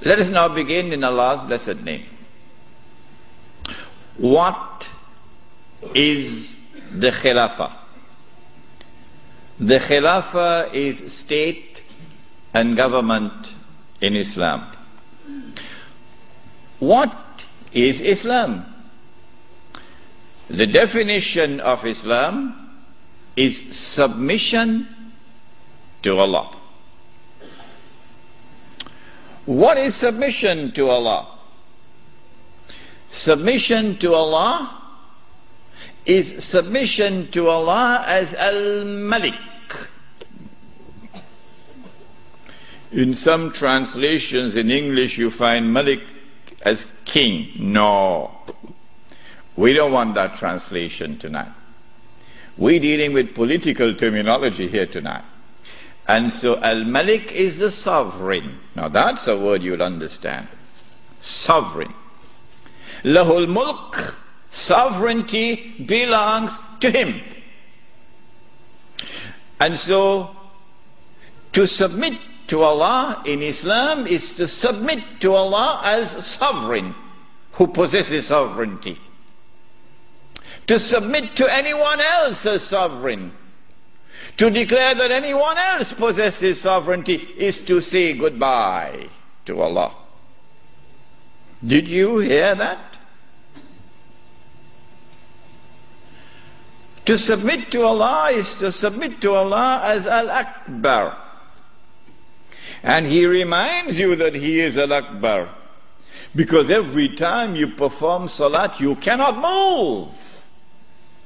Let us now begin in Allah's blessed name. What is the Khilafah? The Khilafah is state and government in Islam. What is Islam? The definition of Islam is submission to Allah. What is submission to Allah? Submission to Allah is submission to Allah as Al-Malik. In some translations in English you find Malik as king. No. We don't want that translation tonight. We're dealing with political terminology here tonight. And so Al-Malik is the sovereign. Now that's a word you'll understand. Sovereign. Lahul Mulk, sovereignty belongs to him. And so to submit to Allah in Islam is to submit to Allah as sovereign who possesses sovereignty. To submit to anyone else as sovereign, to declare that anyone else possesses sovereignty, is to say goodbye to Allah. Did you hear that? To submit to Allah is to submit to Allah as Al-Akbar. And He reminds you that He is Al-Akbar, because every time you perform salat, you cannot move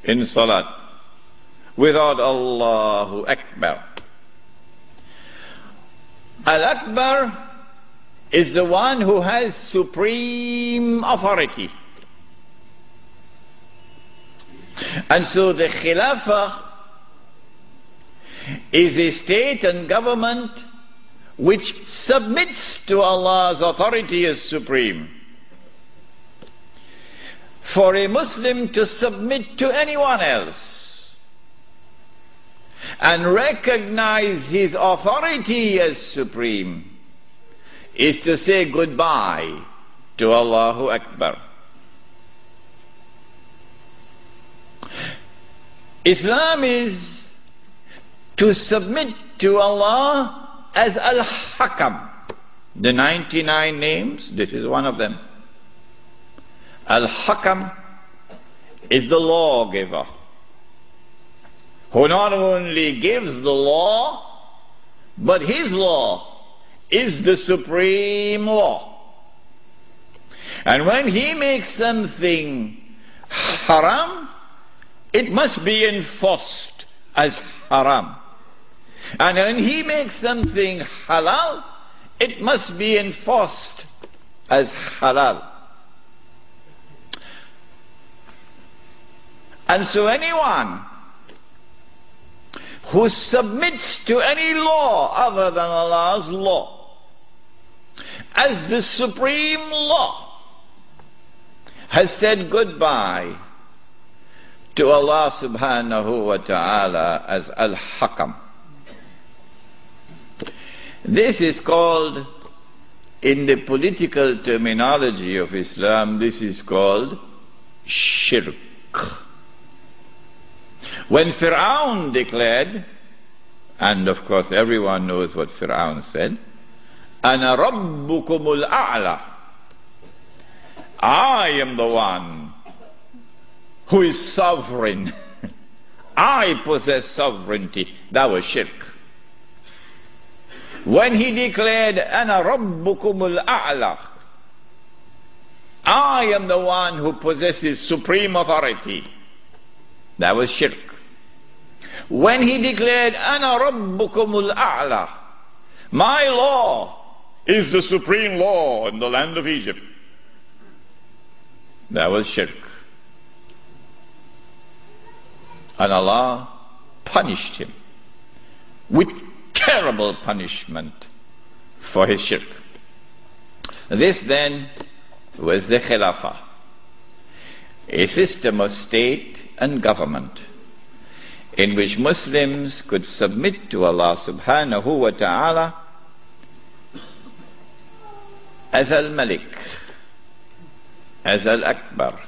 in salat without Allahu Akbar. Al-Akbar is the one who has supreme authority. And so the Khilafah is a state and government which submits to Allah's authority as supreme. For a Muslim to submit to anyone else and recognize his authority as supreme is to say goodbye to Allahu Akbar. Islam is to submit to Allah as Al-Hakam. The 99 names, this is one of them. Al-Hakam is the lawgiver, who not only gives the law, but his law is the supreme law. And when he makes something haram, it must be enforced as haram. And when he makes something halal, it must be enforced as halal. And so anyone who submits to any law other than Allah's law as the supreme law has said goodbye to Allah subhanahu wa ta'ala as Al-Hakam. This is called, in the political terminology of Islam, this is called shirk. When Fir'aun declared, and of course everyone knows what Fir'aun said, Ana Rabbukumul A'la, I am the one who is sovereign. I possess sovereignty. That was shirk. When he declared, Ana Rabbukumul A'la, I am the one who possesses supreme authority, that was shirk. When he declared, Ana Rabbukumul A'la, my law is the supreme law in the land of Egypt, that was shirk. And Allah punished him with terrible punishment for his shirk. This then was the Khilafah, a system of state and government in which Muslims could submit to Allah subhanahu wa ta'ala as Al-Malik, as Al-Akbar,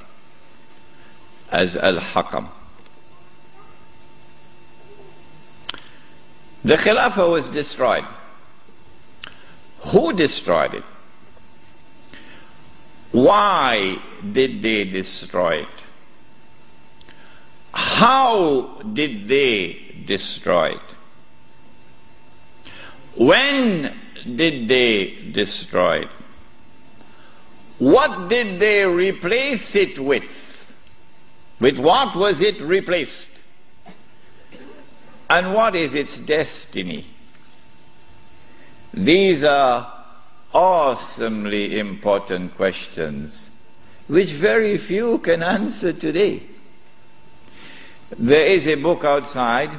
as Al-Hakam. The Khilafah was destroyed. Who destroyed it? Why did they destroy it? How did they destroy it? When did they destroy it? What did they replace it with? With what was it replaced? And what is its destiny? These are awesomely important questions which very few can answer today. There is a book outside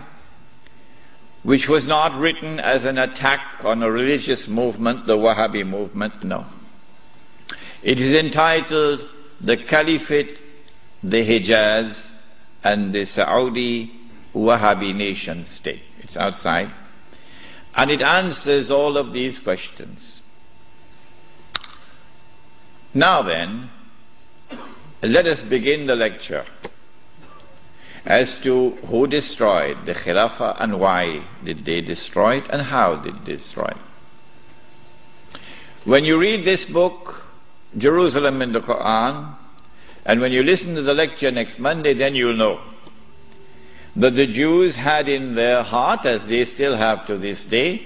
which was not written as an attack on a religious movement, the Wahhabi movement, no. It is entitled The Caliphate, the Hijaz, and the Saudi Wahhabi Nation State. It's outside. And it answers all of these questions. Now then, let us begin the lecture as to who destroyed the Khilafah and why did they destroy it and how did they destroy it. When you read this book, Jerusalem in the Quran, and when you listen to the lecture next Monday, then you'll know that the Jews had in their heart, as they still have to this day,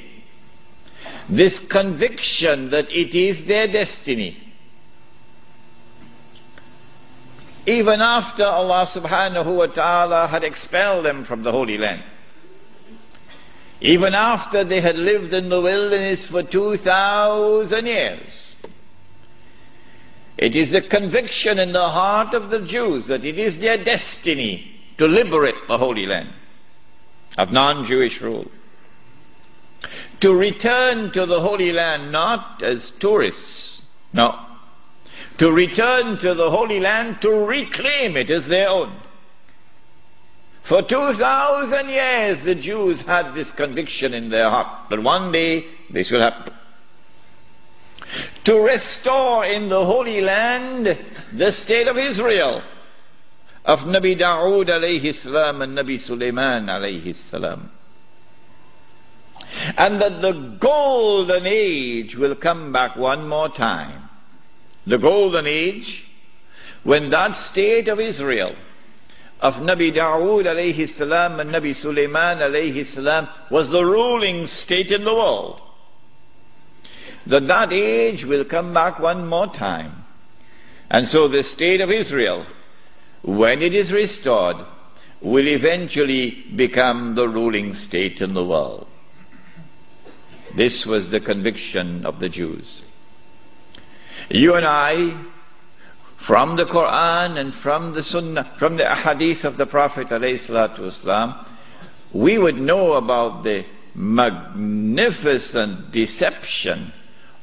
this conviction that it is their destiny. Even after Allah subhanahu wa ta'ala had expelled them from the Holy Land, even after they had lived in the wilderness for 2,000 years, it is the conviction in the heart of the Jews that it is their destiny to liberate the Holy Land of non-Jewish rule, to return to the Holy Land not as tourists, no, to return to the Holy Land to reclaim it as their own. For 2,000 years the Jews had this conviction in their heart that one day this will happen. To restore in the Holy Land the state of Israel, of Nabi Dawood alayhi salam and Nabi Sulaiman alayhi salam. And that the golden age will come back one more time. The golden age when that state of Israel, of Nabi Dawood alayhi salam and Nabi Sulaiman alayhi salam, was the ruling state in the world. That age will come back one more time. And so the state of Israel, when it is restored, will eventually become the ruling state in the world. This was the conviction of the Jews. You and I, from the Quran and from the Sunnah, from the Ahadith of the Prophet ﷺ, we would know about the magnificent deception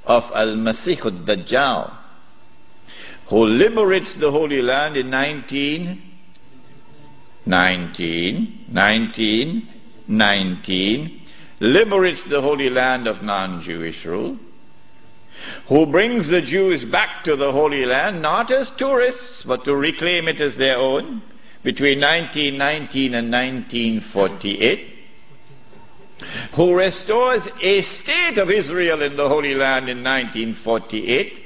of Al-Masih al-Dajjal, who liberates the Holy Land in 1919, liberates the Holy Land of non-Jewish rule, who brings the Jews back to the Holy Land, not as tourists, but to reclaim it as their own, between 1919 and 1948, who restores a state of Israel in the Holy Land in 1948,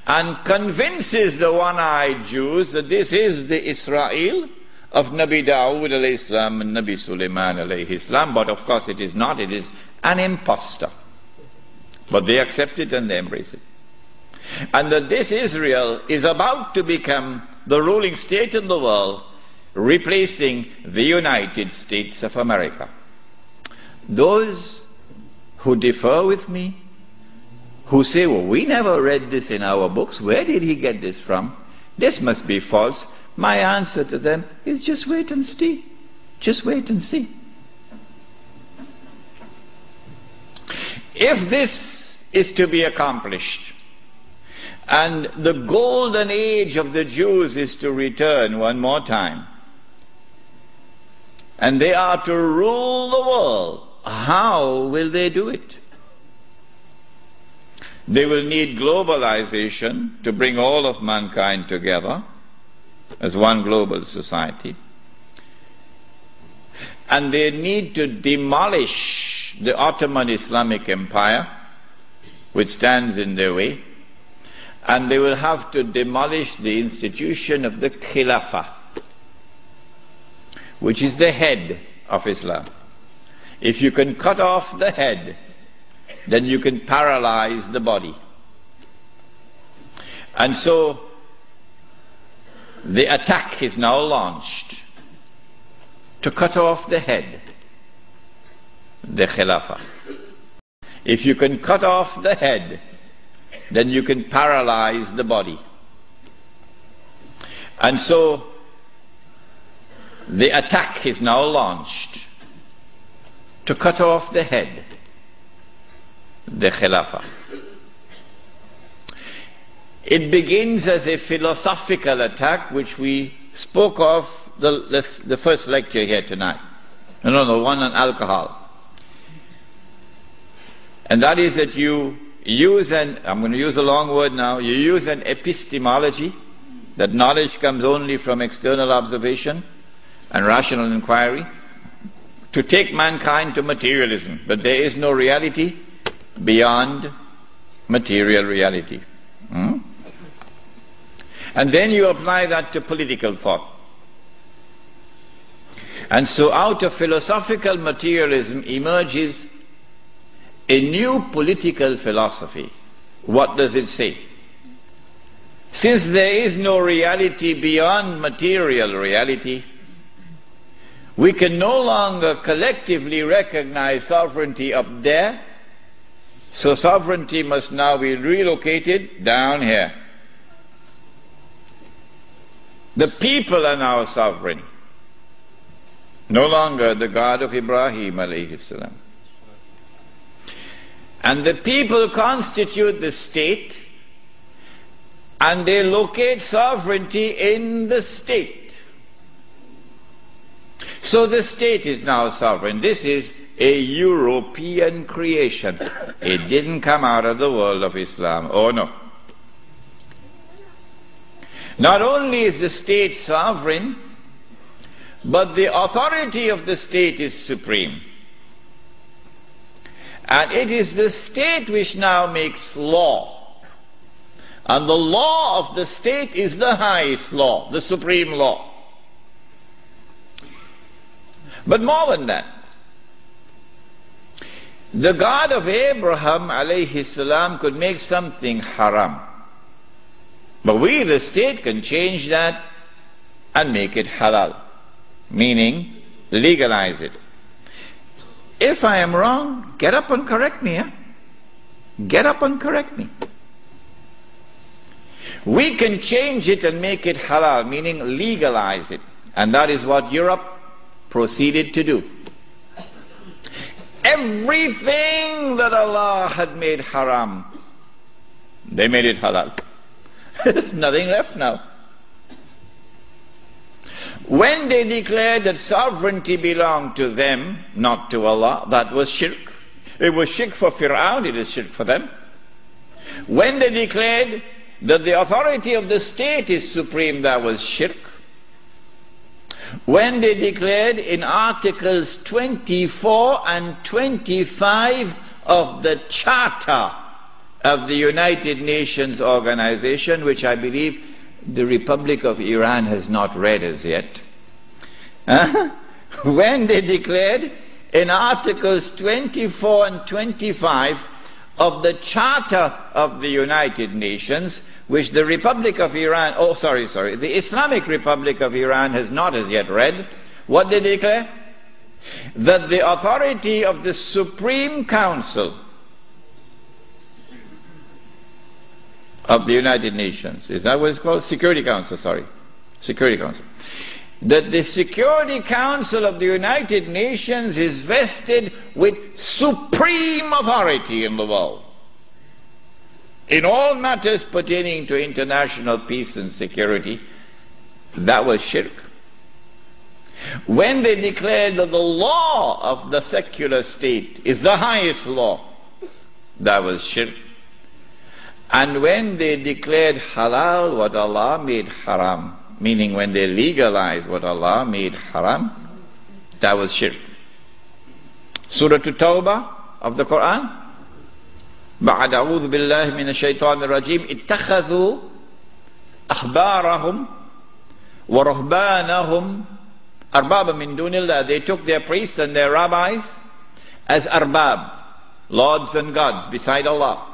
and convinces the one-eyed Jews that this is the Israel of Nabi Dawood alayhi salam and Nabi Sulaiman alayhi salam. But of course it is not, it is an impostor. But they accept it and they embrace it. And that this Israel is about to become the ruling state in the world, replacing the United States of America. Those who differ with me, who say, well, we never read this in our books, where did he get this from? This must be false. My answer to them is just wait and see. Just wait and see. If this is to be accomplished, and the golden age of the Jews is to return one more time, and they are to rule the world, how will they do it? They will need globalization to bring all of mankind together as one global society. And they need to demolish the Ottoman Islamic Empire, which stands in their way. And they will have to demolish the institution of the Khilafah, which is the head of Islam. If you can cut off the head, then you can paralyze the body. And so the attack is now launched to cut off the head, the Khilafah. If you can cut off the head, then you can paralyze the body. And so the attack is now launched to cut off the head, the Khilafah. It begins as a philosophical attack, which we spoke of the first lecture here tonight. No, the one on alcohol. And that is that you use I'm going to use a long word now, you use an epistemology, that knowledge comes only from external observation and rational inquiry, to take mankind to materialism. But there is no reality beyond material reality. And then you apply that to political thought. And so out of philosophical materialism emerges a new political philosophy. What does it say? Since there is no reality beyond material reality, we can no longer collectively recognize sovereignty up there, so sovereignty must now be relocated down here. The people are now sovereign, no longer the God of Ibrahim alayhi salam. And the people constitute the state, and they locate sovereignty in the state. So the state is now sovereign. This is a European creation. It didn't come out of the world of Islam. Oh no. Not only is the state sovereign, but the authority of the state is supreme. And it is the state which now makes law. And the law of the state is the highest law, the supreme law. But more than that, the God of Abraham alayhi salam could make something haram. But we, the state, can change that and make it halal, meaning legalize it. If I am wrong, get up and correct me. Get up and correct me. We can change it and make it halal, meaning legalize it. And that is what Europe proceeded to do. Everything that Allah had made haram, they made it halal. There's nothing left now. When they declared that sovereignty belonged to them, not to Allah, that was shirk. It was shirk for Fir'aun, it is shirk for them. When they declared that the authority of the state is supreme, that was shirk. When they declared in Articles 24 and 25 of the Charter of the United Nations Organization, which I believe the Republic of Iran has not read as yet. When they declared in Articles 24 and 25 of the Charter of the United Nations, which the Republic of Iran, the Islamic Republic of Iran has not as yet read, what did they declare? That the authority of the Supreme Council of the United Nations, is that what it's called? Security Council, Security Council. That the Security Council of the United Nations is vested with supreme authority in the world, in all matters pertaining to international peace and security. That was shirk. When they declared that the law of the secular state is the highest law, that was shirk. And when they declared halal what Allah made haram, meaning when they legalized what Allah made haram, that was shirk. Surah At-Tawbah of the Quran. بعد أعوذ بالله من الشيطان الرجيم اتخذوا أحبارهم ورهبانهم أربابا من دون الله. They took their priests and their rabbis as arbab, lords and gods beside Allah.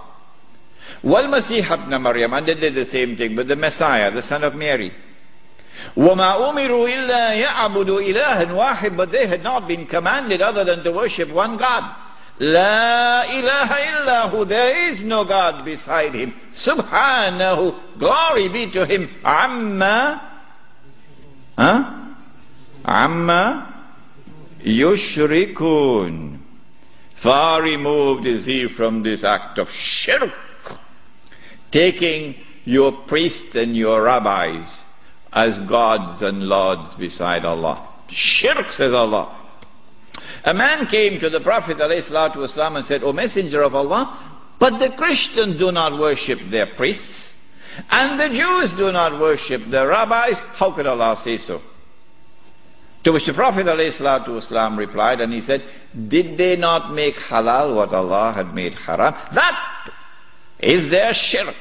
وَالْمَسِيحَ ابْنَ مَرْيَمَ, and they did the same thing with the Messiah, the son of Mary. وَمَا أُمِرُوا إِلَّا يَعْبُدُوا إِلَهًا وَاحِدًا, but they had not been commanded other than to worship one God. La ilaha illahu, there is no God beside him. Subhanahu, glory be to him. Amma yushrikun. Far removed is he from this act of shirk, taking your priests and your rabbis as gods and lords beside Allah. Shirk, says Allah. A man came to the Prophet ﷺ and said, O Messenger of Allah, but the Christians do not worship their priests, and the Jews do not worship their rabbis. How could Allah say so? To which the Prophet ﷺ replied, and he said, did they not make halal what Allah had made haram? That is their shirk.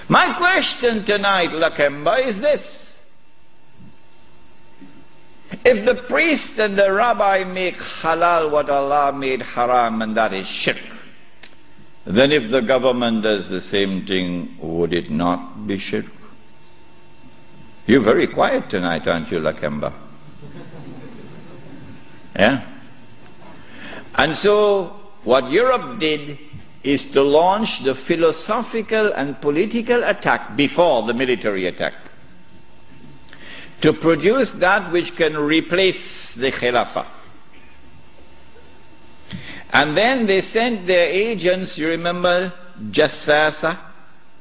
My question tonight, Lakemba, is this. If the priest and the rabbi make halal what Allah made haram, and that is shirk, then if the government does the same thing, would it not be shirk? You're very quiet tonight, aren't you, Lakemba? Yeah? And so, what Europe did is to launch the philosophical and political attack before the military attack, to produce that which can replace the Khilafah. And then they sent their agents, you remember Jassasa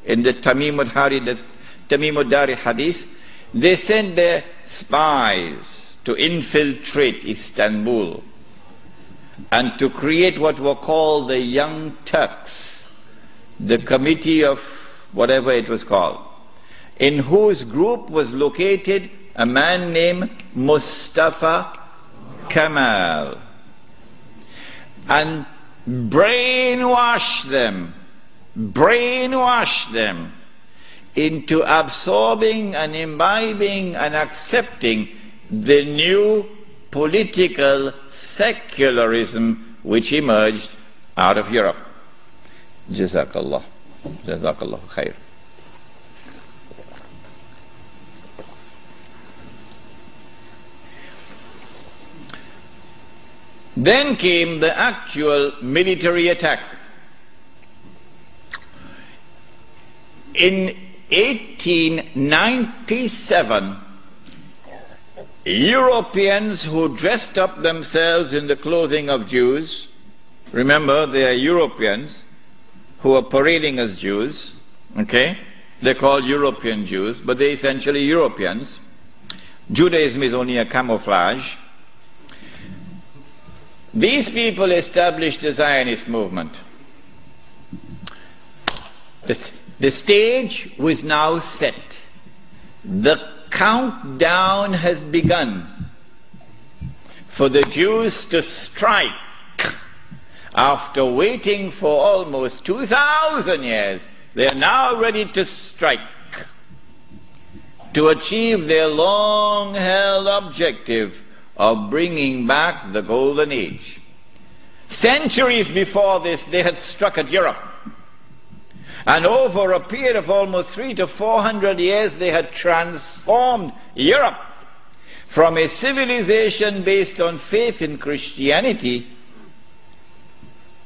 in the Tamim-ud-Dari hadith, they sent their spies to infiltrate Istanbul and to create what were called the Young Turks, the committee of whatever it was called, in whose group was located a man named Mustafa Kemal, and brainwash them into absorbing and imbibing and accepting the new political secularism which emerged out of Europe. Jazakallah. Jazakallah khair. Then came the actual military attack. In 1897, Europeans who dressed up themselves in the clothing of Jews, remember they are Europeans who are parading as Jews, okay? They're called European Jews, but they're essentially Europeans. Judaism is only a camouflage. These people established the Zionist movement. The stage was now set. The countdown has begun for the Jews to strike. After waiting for almost 2,000 years, they are now ready to strike to achieve their long-held objective of bringing back the Golden Age. Centuries before this, they had struck at Europe. And over a period of almost 300 to 400 years, they had transformed Europe from a civilization based on faith in Christianity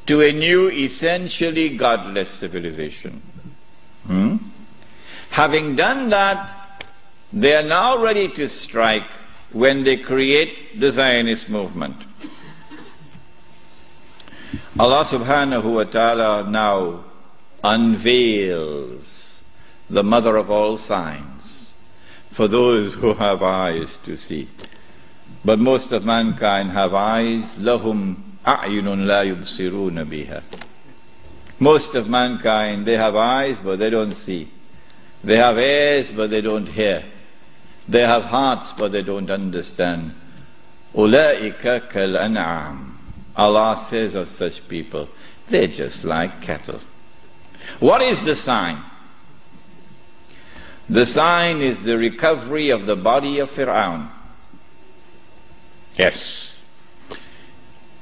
to a new, essentially godless civilization. Having done that, they are now ready to strike when they create the Zionist movement. Allah subhanahu wa ta'ala now unveils the mother of all signs for those who have eyes to see. But most of mankind have eyes, lahum a'yunun la yubsiruna biha. Most of mankind, they have eyes but they don't see. They have ears but they don't hear. They have hearts but they don't understand. Ulaika kal an'am. Allah says of such people, they're just like cattle. What is the sign? The sign is the recovery of the body of Fir'aun. Yes.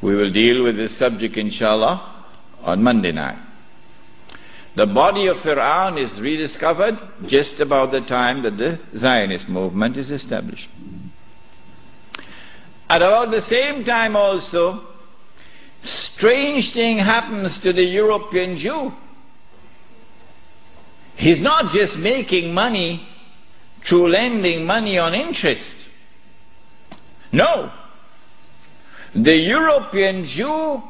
We will deal with this subject inshallah on Monday night. The body of Fir'aun is rediscovered just about the time that the Zionist movement is established. At about the same time also, strange thing happens to the European Jew. He's not just making money through lending money on interest. No. The European Jew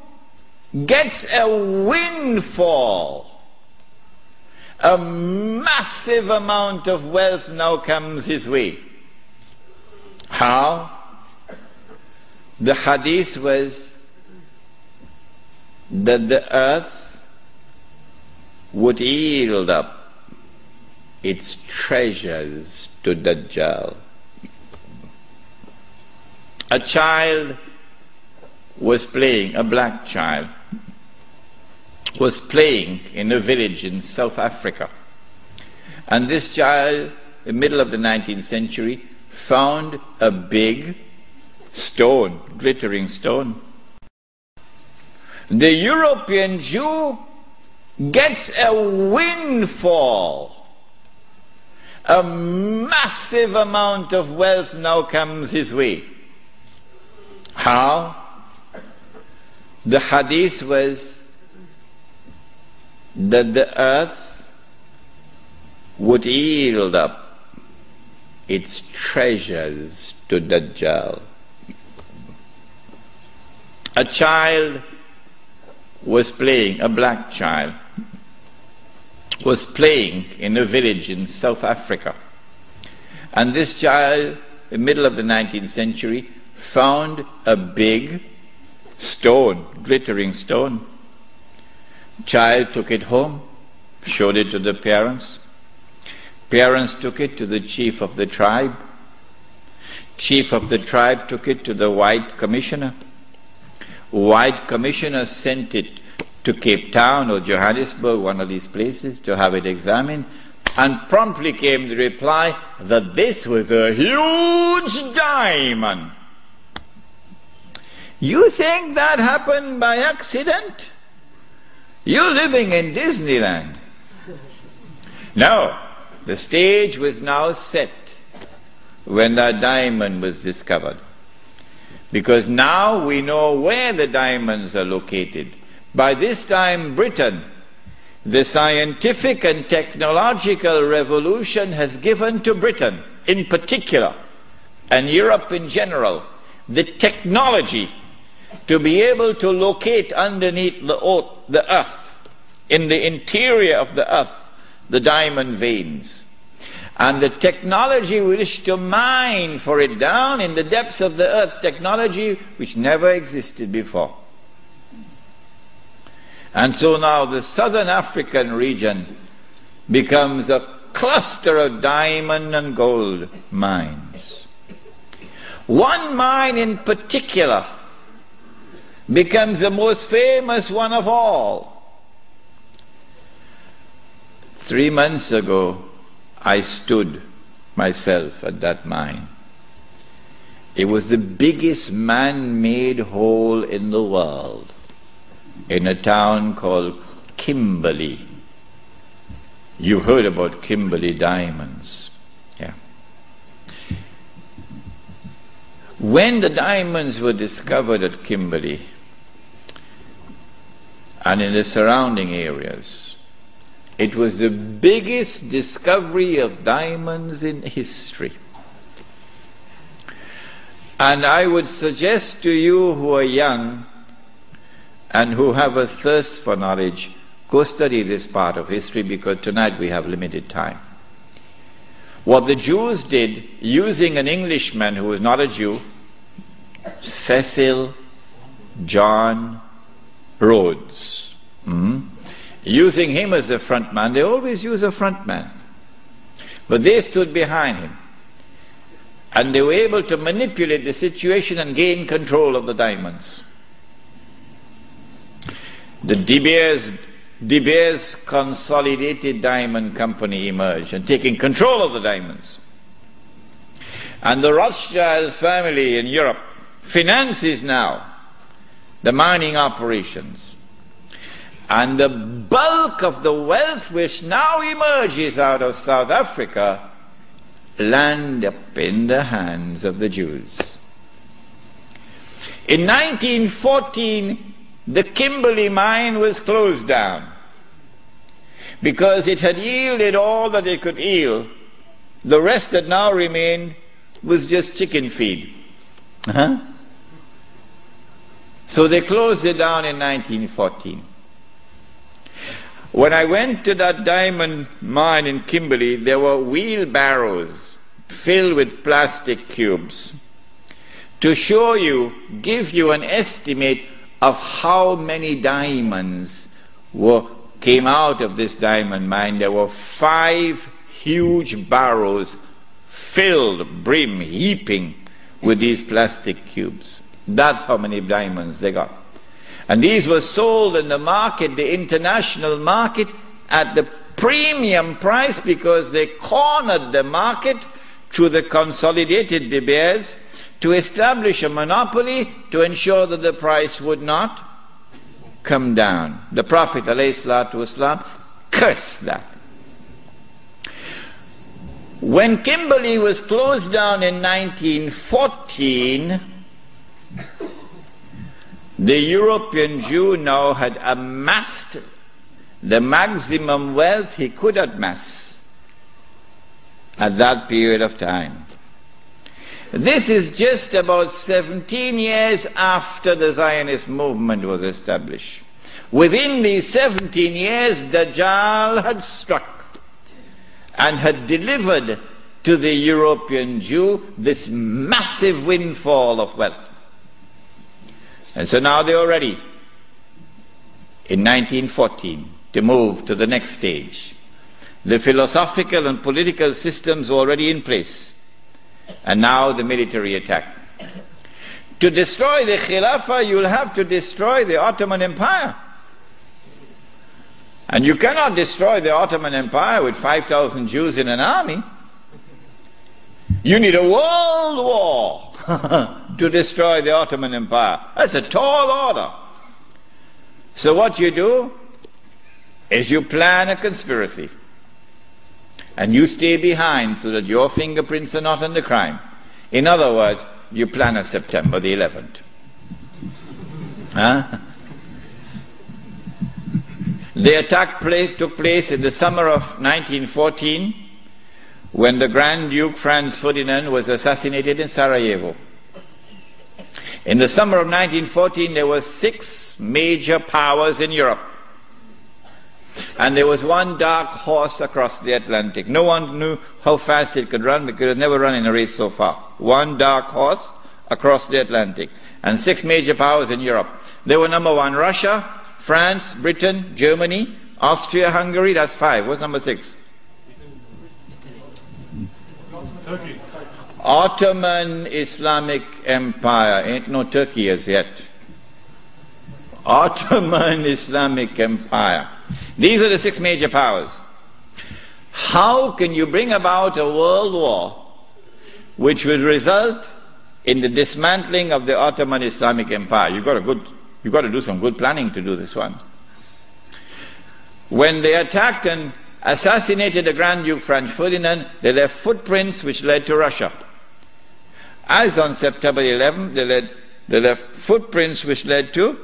gets a windfall. A massive amount of wealth now comes his way. How? The hadith was that the earth would yield up its treasures to Dajjal. A child was playing, a black child, was playing in a village in South Africa. And this child, in the middle of the 19th century, found a big stone, glittering stone. The European Jew gets a windfall. A massive amount of wealth now comes his way. How? The hadith was that the earth would yield up its treasures to Dajjal. A child was playing, a black child, was playing in a village in South Africa. And this child, in the middle of the 19th century, found a big stone, glittering stone. Child took it home, showed it to the parents. Parents took it to the chief of the tribe. Chief of the tribe took it to the white commissioner. White commissioner sent it to Cape Town or Johannesburg, one of these places, to have it examined, and promptly came the reply that this was a huge diamond. You think that happened by accident? You're living in Disneyland. No, the stage was now set when that diamond was discovered. Because now we know where the diamonds are located. By this time, Britain, the scientific and technological revolution has given to Britain in particular, and Europe in general, the technology to be able to locate underneath the earth, in the interior of the earth, the diamond veins. And the technology we wish to mine for it down in the depths of the earth, technology which never existed before. And so now the southern African region becomes a cluster of diamond and gold mines. One mine in particular becomes the most famous one of all. 3 months ago, I stood myself at that mine. It was the biggest man-made hole in the world, in a town called Kimberley. You heard about Kimberley diamonds. Yeah. When the diamonds were discovered at Kimberley and in the surrounding areas, it was the biggest discovery of diamonds in history. And I would suggest to you who are young and who have a thirst for knowledge, go study this part of history, because tonight we have limited time. What the Jews did, using an Englishman who was not a Jew, Cecil John Rhodes. using him as the front man. They always use a front man. But they stood behind him. And they were able to manipulate the situation and gain control of the diamonds. The De Beers Consolidated Diamond Company emerged and taking control of the diamonds. And the Rothschild family in Europe finances now the mining operations. And the bulk of the wealth which now emerges out of South Africa land up in the hands of the Jews. In 1914, the Kimberley mine was closed down because it had yielded all that it could yield. The rest that now remained was just chicken feed. So they closed it down in 1914. When I went to that diamond mine in Kimberley, there were wheelbarrows filled with plastic cubes to show you, give you an estimate of how many diamonds came out of this diamond mine. There were 5 huge barrows filled, brim, heaping with these plastic cubes. That's how many diamonds they got. And these were sold in the market, the international market, at the premium price because they cornered the market through the consolidated De Beers to establish a monopoly to ensure that the price would not come down. The Prophet ﷺ cursed that. When Kimberley was closed down in 1914, the European Jew now had amassed the maximum wealth he could amass at that period of time. This is just about 17 years after the Zionist movement was established. Within these 17 years, Dajjal had struck and had delivered to the European Jew this massive windfall of wealth. And so now they are ready in 1914 to move to the next stage. The philosophical and political systems are already in place. And now the military attack. To destroy the Khilafah, you'll have to destroy the Ottoman Empire. And you cannot destroy the Ottoman Empire with 5,000 Jews in an army. You need a world war to destroy the Ottoman Empire. That's a tall order. So what you do is you plan a conspiracy. And you stay behind so that your fingerprints are not on the crime. In other words, you plan a September the 11th. The attack took place in the summer of 1914 when the Grand Duke Franz Ferdinand was assassinated in Sarajevo. In the summer of 1914 there were 6 major powers in Europe. And there was one dark horse across the Atlantic. No one knew how fast it could run because it had never run in a race so far. One dark horse across the Atlantic. And 6 major powers in Europe. They were number 1, Russia, France, Britain, Germany, Austria, Hungary. That's 5. What's number 6? Turkey. Ottoman Islamic Empire. Ain't no Turkey as yet. Ottoman Islamic Empire. These are the 6 major powers. How can you bring about a world war which will result in the dismantling of the Ottoman Islamic Empire? You've got to do some good planning to do this one. When they attacked and assassinated the Grand Duke Franz Ferdinand, they left footprints which led to Russia. As on September 11th, they left footprints which led to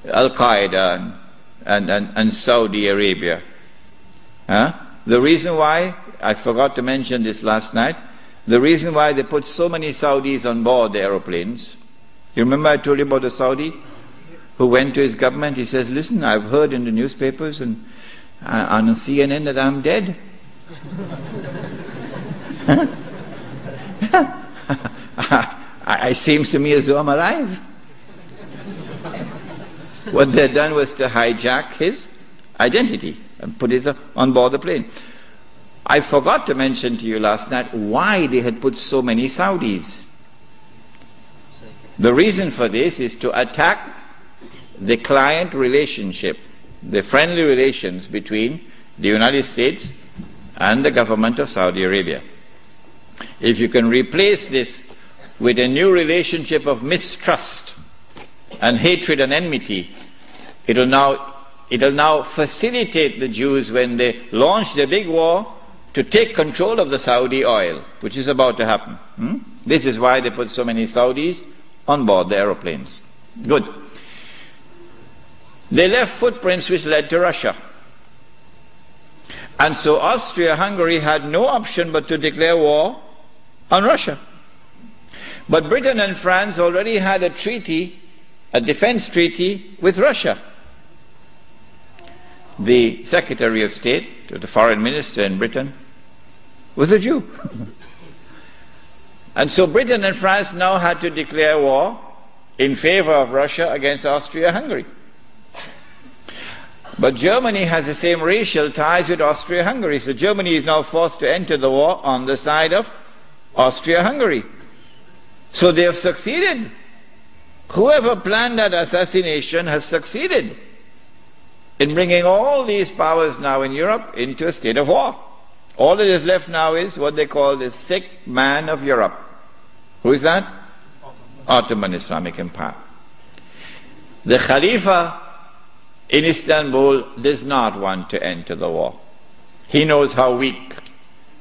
Al-Qaeda and Saudi Arabia. The reason why, I forgot to mention this last night, the reason why they put so many Saudis on board the aeroplanes. You remember I told you about the Saudi who went to his government? He says, listen, I've heard in the newspapers and on CNN that I'm dead. It seems to me as though I'm alive. What they'd done was to hijack his identity and put it on board the plane. I forgot to mention to you last night why they had put so many Saudis. The reason for this is to attack the client relationship, the friendly relations between the United States and the government of Saudi Arabia. If you can replace this with a new relationship of mistrust and hatred and enmity, it'll now facilitate the Jews when they launch their big war to take control of the Saudi oil, which is about to happen. This is why they put so many Saudis on board the aeroplanes. Good. They left footprints which led to Russia. And so Austria-Hungary had no option but to declare war on Russia. But Britain and France already had a treaty, a defense treaty with Russia. The Secretary of State, the Foreign Minister in Britain, was a Jew. And so Britain and France now had to declare war in favor of Russia against Austria-Hungary. But Germany has the same racial ties with Austria-Hungary, so Germany is now forced to enter the war on the side of Austria-Hungary. So they have succeeded. Whoever planned that assassination has succeeded in bringing all these powers now in Europe into a state of war. All that is left now is what they call the sick man of Europe. Who is that? Ottoman Islamic Empire. The Khalifa in Istanbul does not want to enter the war. He knows how weak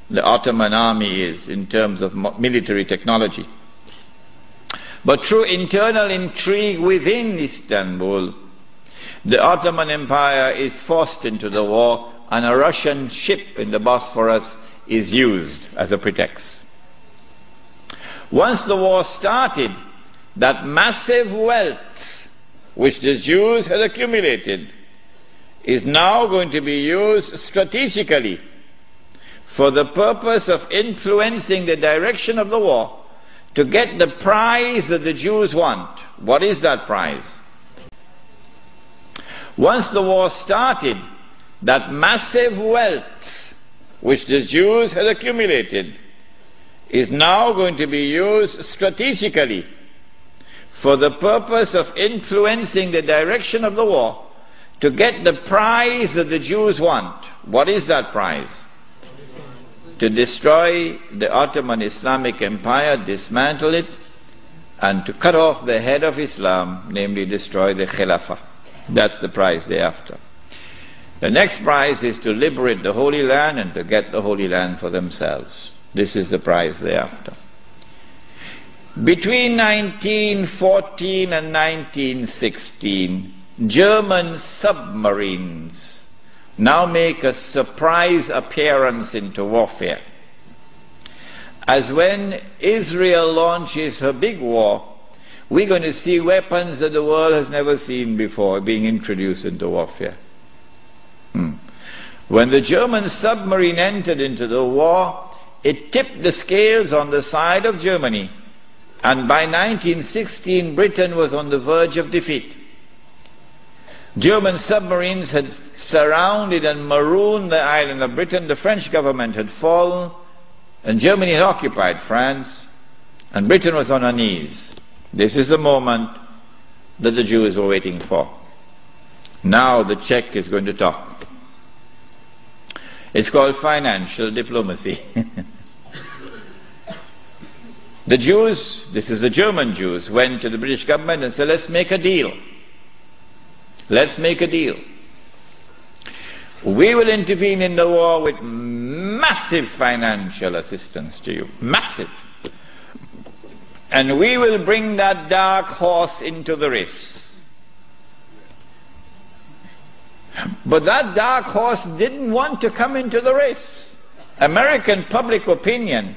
the Ottoman army is in terms of military technology. But through internal intrigue within Istanbul, the Ottoman Empire is forced into the war, and a Russian ship in the Bosphorus is used as a pretext. Once the war started, that massive wealth which the Jews had accumulated is now going to be used strategically for the purpose of influencing the direction of the war to get the prize that the Jews want. What is that prize? Once the war started, that massive wealth which the Jews had accumulated is now going to be used strategically for the purpose of influencing the direction of the war to get the prize that the Jews want. What is that prize? To destroy the Ottoman Islamic Empire, dismantle it, and to cut off the head of Islam, namely destroy the Khilafah. That's the prize they're after. The next prize is to liberate the Holy Land and to get the Holy Land for themselves. This is the prize they're after. Between 1914 and 1916, German submarines now make a surprise appearance into warfare. As when Israel launches her big war, we're going to see weapons that the world has never seen before being introduced into warfare. When the German submarine entered into the war, it tipped the scales on the side of Germany, and by 1916 Britain was on the verge of defeat. German submarines had surrounded and marooned the island of Britain. The French government had fallen, and Germany had occupied France, and Britain was on her knees. This is the moment that the Jews were waiting for. Now the Czech is going to talk. It's called financial diplomacy. The Jews, this is the German Jews, went to the British government and said, let's make a deal. Let's make a deal. We will intervene in the war with massive financial assistance to you. Massive. And we will bring that dark horse into the race. But that dark horse didn't want to come into the race. American public opinion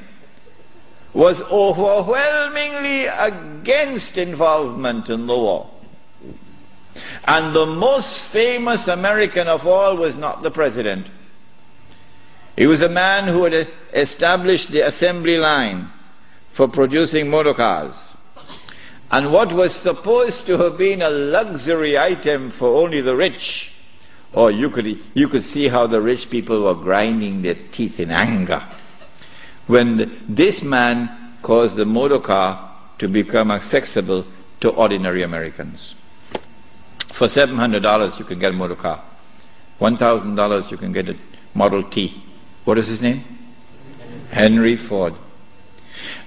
was overwhelmingly against involvement in the war. And the most famous American of all was not the president. He was a man who had established the assembly line for producing motor cars. And what was supposed to have been a luxury item for only the rich Oh, you could see how the rich people were grinding their teeth in anger when this man caused the motor car to become accessible to ordinary Americans. For $700 you can get a motor car. $1,000 you can get a Model T. What is his name? Henry Ford.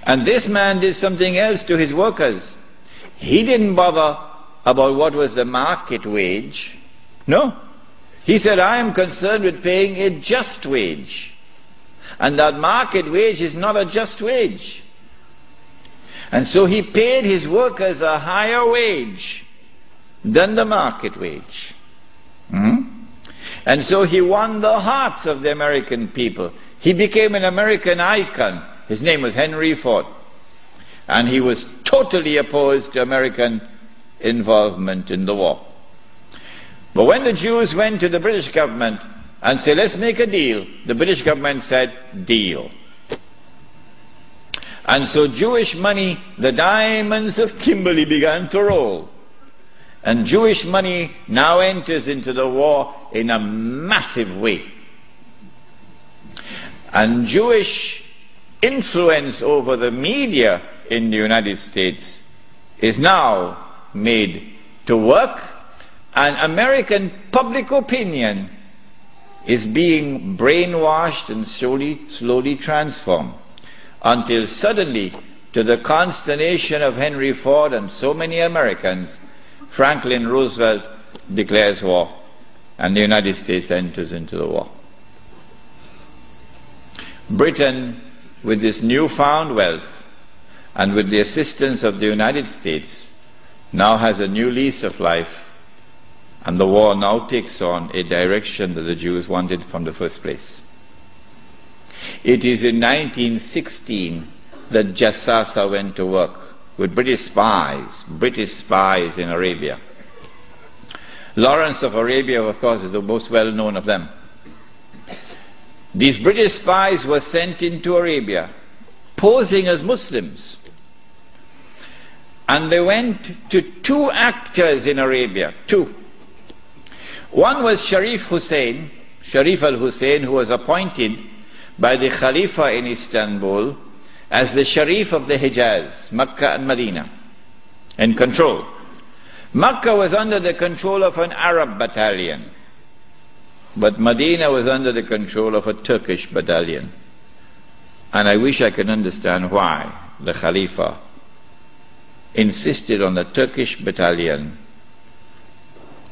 And this man did something else to his workers. He didn't bother about what was the market wage. No. He said, I am concerned with paying a just wage. And that market wage is not a just wage. And so he paid his workers a higher wage than the market wage. And so he won the hearts of the American people. He became an American icon. His name was Henry Ford. And he was totally opposed to American involvement in the war. But when the Jews went to the British government and said, let's make a deal, the British government said, deal. And so Jewish money, the diamonds of Kimberley, began to roll. And Jewish money now enters into the war in a massive way. And Jewish influence over the media in the United States is now made to work, and American public opinion is being brainwashed and slowly transformed, until suddenly, to the consternation of Henry Ford and so many Americans, Franklin Roosevelt declares war, and the United States enters into the war. Britain, with this newfound wealth and with the assistance of the United States, now has a new lease of life, and the war now takes on a direction that the Jews wanted from the first place. It is in 1916 that Jassasa went to work with British spies in Arabia. Lawrence of Arabia, of course, is the most well-known of them. These British spies were sent into Arabia, posing as Muslims. And they went to two actors in Arabia, two. One was Sharif al-Hussain, who was appointed by the Khalifa in Istanbul as the Sharif of the Hijaz, Mecca and Medina, in control. Mecca was under the control of an Arab battalion, but Medina was under the control of a Turkish battalion. And I wish I could understand why the Khalifa insisted on the Turkish battalion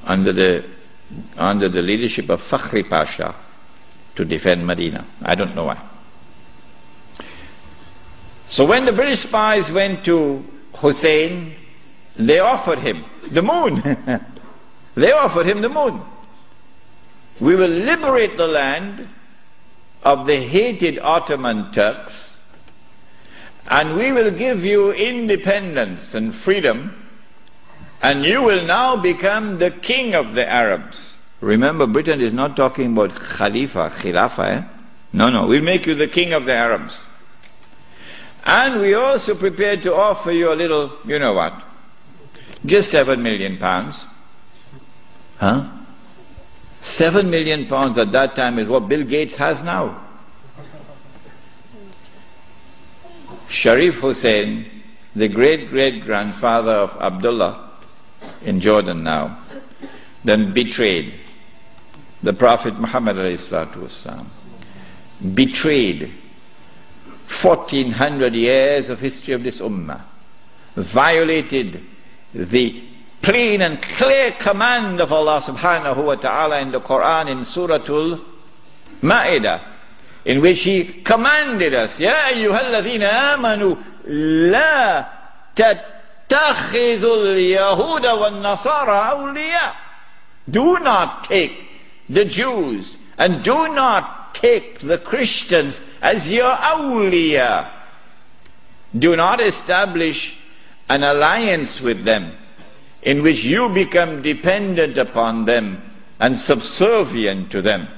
under the leadership of Fakhri Pasha to defend Medina. I don't know why. So when the British spies went to Hussein, they offered him the moon. They offered him the moon. We will liberate the land of the hated Ottoman Turks, and we will give you independence and freedom, and you will now become the king of the Arabs. Remember, Britain is not talking about Khilafah. No, we'll make you the king of the Arabs. And we also prepared to offer you a little, you know what, just £7 million. Huh? £7 million at that time is what Bill Gates has now. Sharif Hussain, the great-great-grandfather of Abdullah in Jordan now, then betrayed the Prophet Muhammad ﷺ, betrayed 1400 years of history of this ummah, violated the plain and clear command of Allah subhanahu wa ta'ala in the Quran in Suratul Ma'idah, in which He commanded us, Ya ayyuhalladhina amanu la tattakhidhul yahuda wan nasara awliya. Do not take the Jews and do not take the Christians as your awliya. Do not establish an alliance with them in which you become dependent upon them and subservient to them.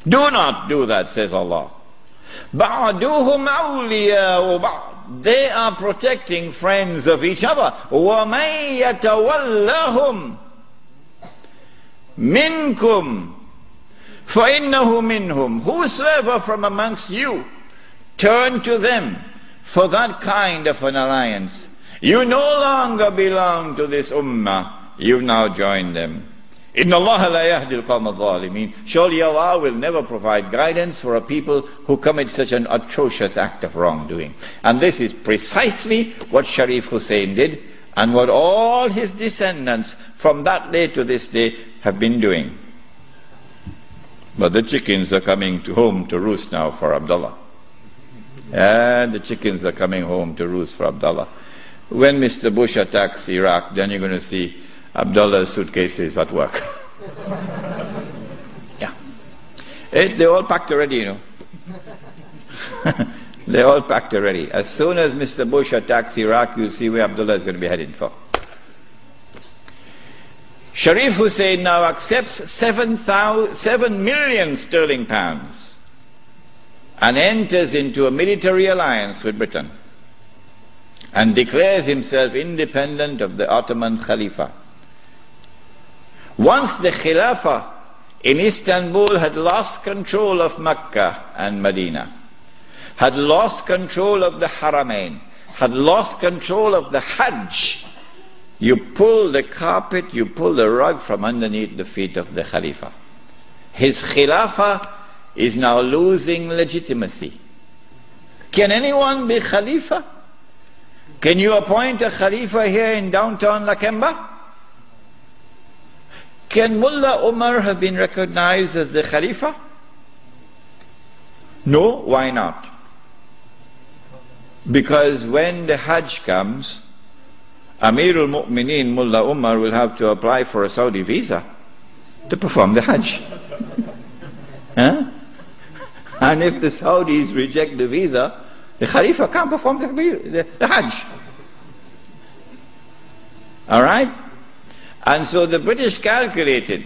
Do not do that, says Allah. بَعْدُهُمْ أَوْلِيَاءُ بَعْضٍ. They are protecting friends of each other. وَمَنْ يَتَوَلَّهُمْ minkum فَإِنَّهُ مِنْهُمْ. Whosoever from amongst you turn to them for that kind of an alliance, you no longer belong to this ummah, you've now joined them. إِنَّ اللَّهَ لَا يَهْدِي الْقَوْمَ الظَّالِمِينَ. Surely Allah will never provide guidance for a people who commit such an atrocious act of wrongdoing. And this is precisely what Sharif Hussain did, and what all his descendants from that day to this day have been doing. But the chickens are coming home to roost now for Abdullah. And the chickens are coming home to roost for Abdullah. When Mr. Bush attacks Iraq, then you're going to see Abdullah's suitcases at work. Yeah. They're all packed already, you know. They're all packed already. As soon as Mr. Bush attacks Iraq, you'll see where Abdullah is going to be headed for. Sharif Hussain now accepts 7 million sterling pounds and enters into a military alliance with Britain and declares himself independent of the Ottoman Khalifa. Once the Khilafah in Istanbul had lost control of Mecca and Medina, had lost control of the Haramain, had lost control of the Hajj, you pull the carpet, you pull the rug from underneath the feet of the Khalifa. His Khilafah is now losing legitimacy. Can anyone be Khalifa? Can you appoint a Khalifa here in downtown Lakemba? Can Mullah Umar have been recognized as the Khalifa? No, why not? Because when the Hajj comes, Amirul Mu'mineen Mullah Umar will have to apply for a Saudi visa to perform the Hajj. Huh? And if the Saudis reject the visa, the Khalifa can't perform the Hajj. Alright? And so the British calculated,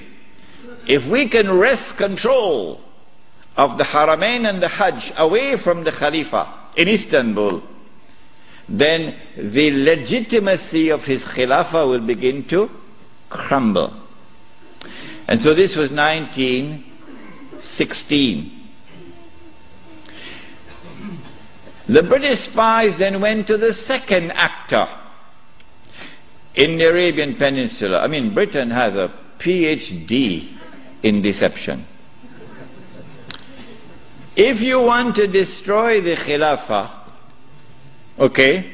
if we can wrest control of the Haramain and the Hajj away from the Khalifa in Istanbul, then the legitimacy of his Khilafah will begin to crumble. And so this was 1916. The British spies then went to the second actor in the Arabian Peninsula. I mean, Britain has a PhD in deception. If you want to destroy the Khilafah, okay,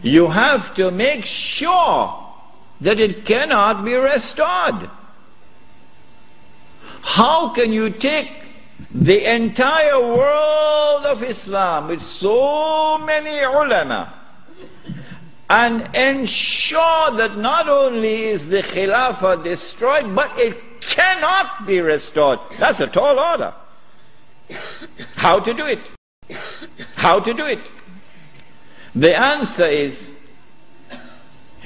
you have to make sure that it cannot be restored. How can you take the entire world of Islam with so many ulama and ensure that not only is the Khilafah destroyed, but it cannot be restored? That's a tall order. How to do it? How to do it? The answer is,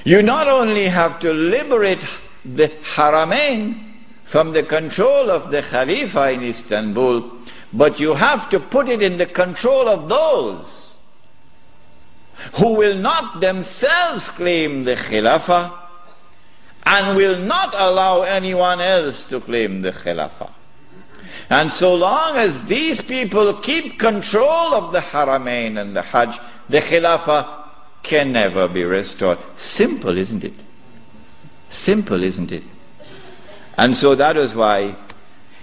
you not only have to liberate the Haramain from the control of the Khalifa in Istanbul, but you have to put it in the control of those who will not themselves claim the Khilafah and will not allow anyone else to claim the Khilafah. And so long as these people keep control of the Haramain and the Hajj, the Khilafah can never be restored. Simple, isn't it? Simple, isn't it? And so that was why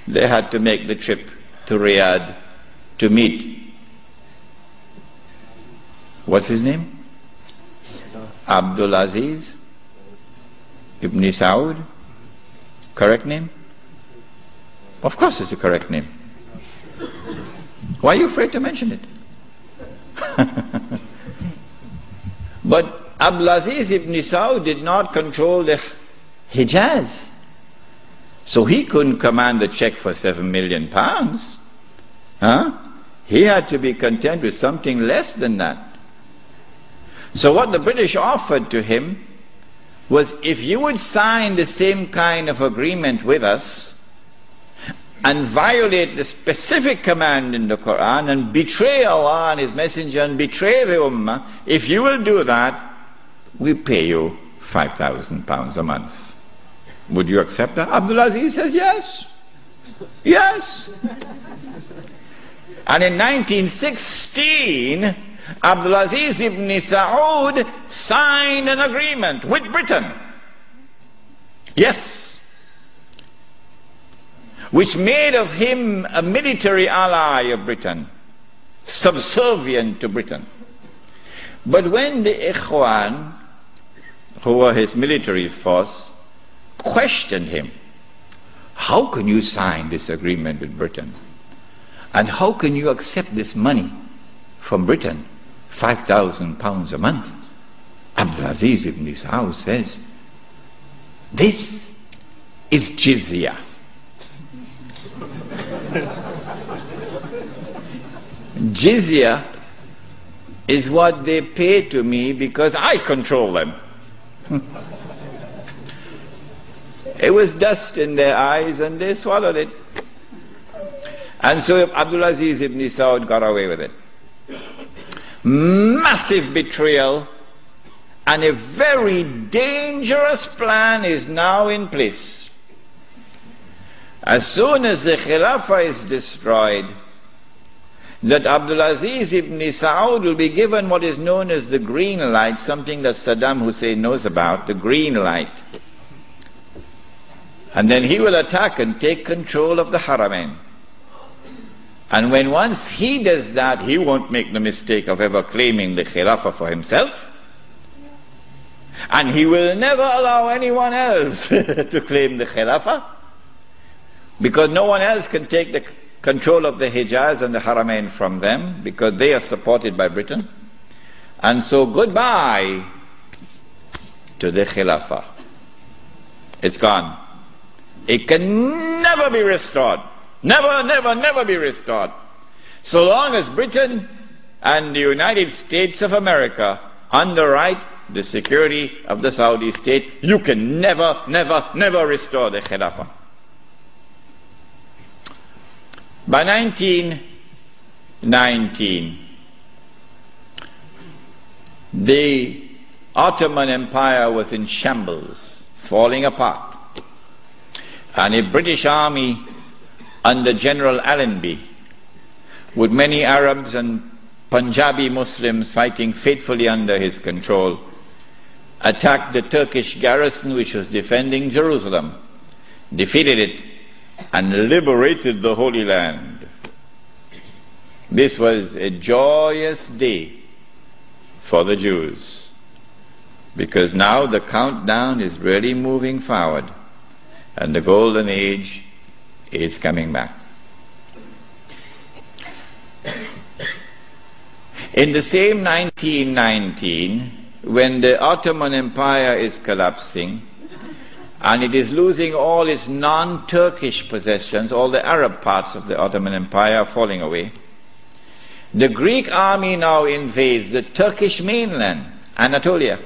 they had to make the trip to Riyadh to meet, what's his name? Abdul Aziz Ibn Saud. Correct name? Of course it's the correct name. Why are you afraid to mention it? But Abdulaziz ibn Saud did not control the Hijaz. So he couldn't command a check for £7 million. Huh? He had to be content with something less than that. So what the British offered to him was, if you would sign the same kind of agreement with us and violate the specific command in the Quran and betray Allah and His Messenger and betray the Ummah, if you will do that, we pay you £5,000 a month. Would you accept that? Abdulaziz says yes. Yes. And in 1916, Abdulaziz ibn Saud signed an agreement with Britain. Yes. Which made of him a military ally of Britain, subservient to Britain. But when the Ikhwan, who were his military force, questioned him, how can you sign this agreement with Britain? And how can you accept this money from Britain, £5,000 a month? Abdulaziz ibn Saud says, this is jizya. Jizya is what they pay to me because I control them. It was dust in their eyes and they swallowed it. And so Abdulaziz ibn Saud got away with it. Massive betrayal, and a very dangerous plan is now in place. As soon as the Khilafah is destroyed, that Abdulaziz ibn Saud will be given what is known as the green light, something that Saddam Hussein knows about, the green light. And then he will attack and take control of the Haramain. And when once he does that, he won't make the mistake of ever claiming the Khilafah for himself. And he will never allow anyone else to claim the Khilafah, because no one else can take the control of the Hijaz and the Haramain from them, because they are supported by Britain. And so goodbye to the Khilafah. It's gone. It can never be restored. Never, never, never be restored. So long as Britain and the United States of America underwrite the security of the Saudi state, you can never, never, never restore the Khilafah. By 1919, the Ottoman Empire was in shambles, falling apart. And a British army under General Allenby, with many Arabs and Punjabi Muslims fighting faithfully under his control, attacked the Turkish garrison which was defending Jerusalem, defeated it, and liberated the Holy Land. This was a joyous day for the Jews, because now the countdown is really moving forward, and the golden age is coming back. In the same 1919, when the Ottoman Empire is collapsing, and it is losing all its non-Turkish possessions, all the Arab parts of the Ottoman Empire are falling away, the Greek army now invades the Turkish mainland, Anatolia.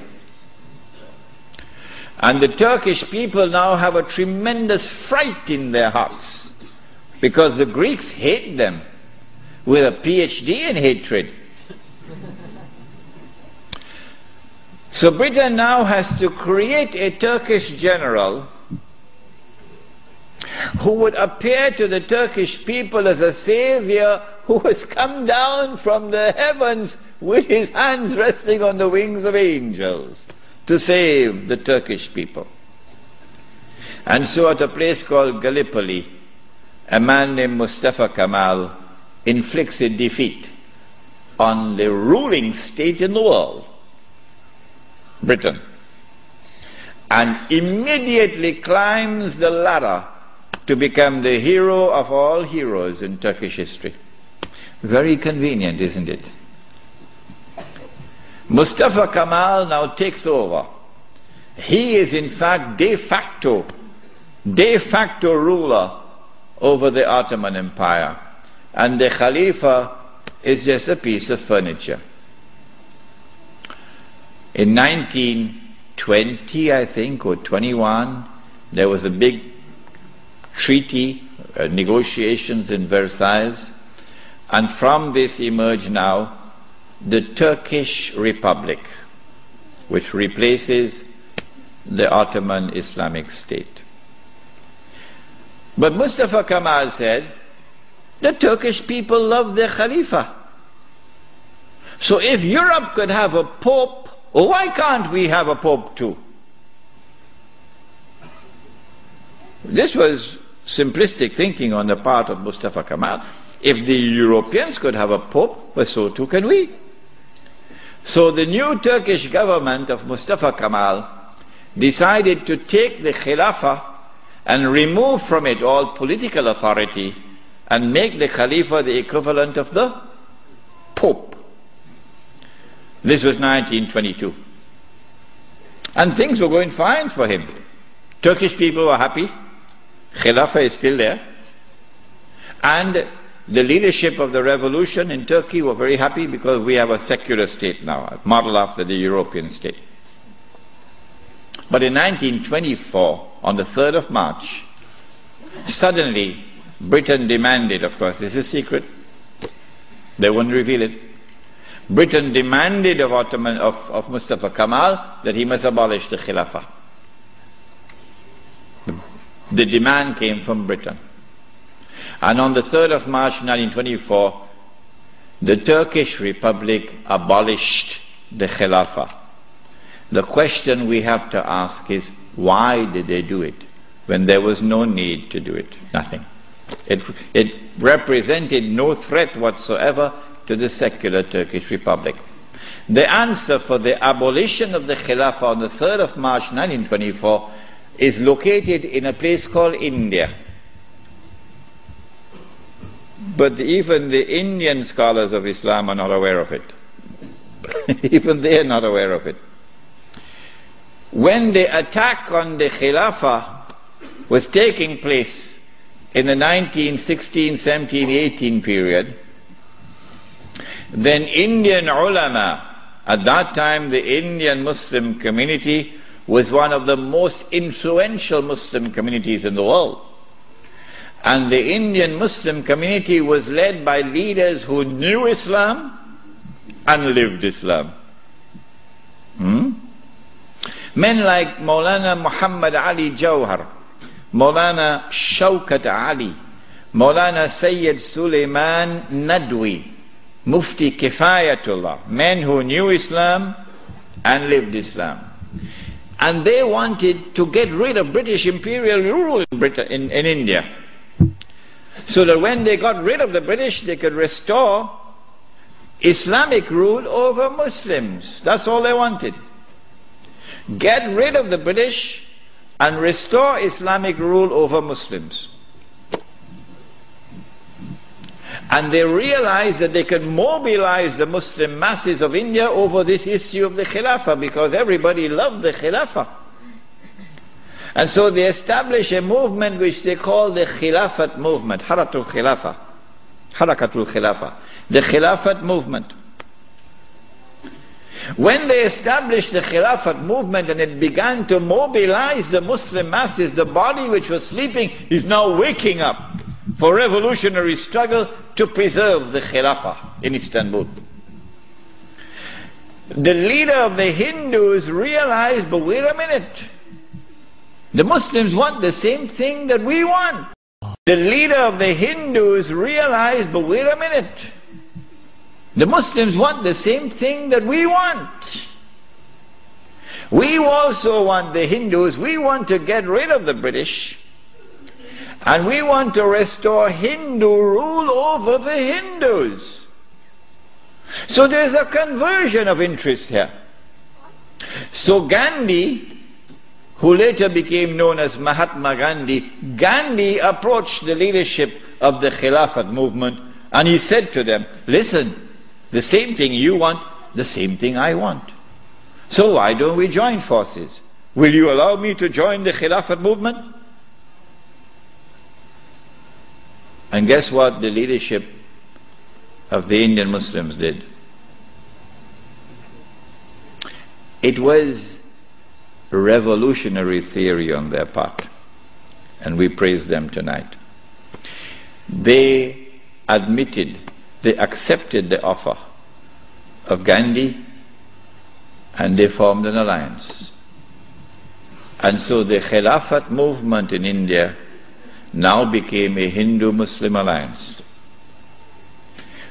And the Turkish people now have a tremendous fright in their hearts, because the Greeks hate them with a PhD in hatred. So Britain now has to create a Turkish general who would appear to the Turkish people as a savior who has come down from the heavens with his hands resting on the wings of angels to save the Turkish people. And so at a place called Gallipoli, a man named Mustafa Kemal inflicts a defeat on the ruling state in the world, Britain, and immediately climbs the ladder to become the hero of all heroes in Turkish history. Very convenient, isn't it? Mustafa Kemal now takes over. He is in fact de facto ruler over the Ottoman Empire, and the Khalifa is just a piece of furniture. In 1920, I think, or 21, there was a big treaty, negotiations in Versailles, and from this emerged now the Turkish Republic, which replaces the Ottoman Islamic State. But Mustafa Kemal said, the Turkish people love their Khalifa. So if Europe could have a pope, why can't we have a pope too? This was simplistic thinking on the part of Mustafa Kemal. If the Europeans could have a pope, well, so too can we. So the new Turkish government of Mustafa Kemal decided to take the Khilafah and remove from it all political authority and make the Khalifa the equivalent of the Pope. This was 1922. And things were going fine for him. Turkish people were happy. Khilafah is still there. And the leadership of the revolution in Turkey were very happy because we have a secular state now, modeled after the European state. But in 1924, on the 3rd of March, suddenly Britain demanded, of course this is secret, they wouldn't reveal it, Britain demanded of Mustafa Kemal that he must abolish the Khilafah. The demand came from Britain. And on the 3rd of March 1924, the Turkish Republic abolished the Khilafah. The question we have to ask is, why did they do it when there was no need to do it? Nothing. It represented no threat whatsoever to the secular Turkish Republic. The answer for the abolition of the Khilafah on the 3rd of March 1924 is located in a place called India. But even the Indian scholars of Islam are not aware of it. Even they are not aware of it. When the attack on the Khilafah was taking place in the 1916, 17, 18 period, then Indian ulama, at that time the Indian Muslim community was one of the most influential Muslim communities in the world. And the Indian Muslim community was led by leaders who knew Islam and lived Islam. Men like Maulana Muhammad Ali Jawhar, Maulana Shaukat Ali, Maulana Sayyid Suleiman Nadwi, Mufti Kifayatullah, men who knew Islam and lived Islam. And they wanted to get rid of British imperial rule in India, so that when they got rid of the British, they could restore Islamic rule over Muslims. That's all they wanted. Get rid of the British and restore Islamic rule over Muslims. And they realized that they could mobilize the Muslim masses of India over this issue of the Khilafah, because everybody loved the Khilafah. And so they established a movement which they call the Khilafat movement, Harakatul Khilafah, the Khilafat movement. When they established the Khilafat movement and it began to mobilize the Muslim masses, the body which was sleeping is now waking up for revolutionary struggle to preserve the Khilafah in Istanbul. The leader of the Hindus realized, but wait a minute, the Muslims want the same thing that we want. The leader of the Hindus realized, but wait a minute, the Muslims want the same thing that we want. We also want, the Hindus, we want to get rid of the British, and we want to restore Hindu rule over the Hindus. So there's a conversion of interest here. So Gandhi, who later became known as Mahatma Gandhi, Gandhi approached the leadership of the Khilafat movement and he said to them, listen, the same thing you want, the same thing I want. So why don't we join forces? Will you allow me to join the Khilafat movement? And guess what the leadership of the Indian Muslims did? It was a revolutionary theory on their part, and we praise them tonight. They admitted, they accepted the offer of Gandhi, and they formed an alliance. And so the Khilafat movement in India now became a Hindu-Muslim alliance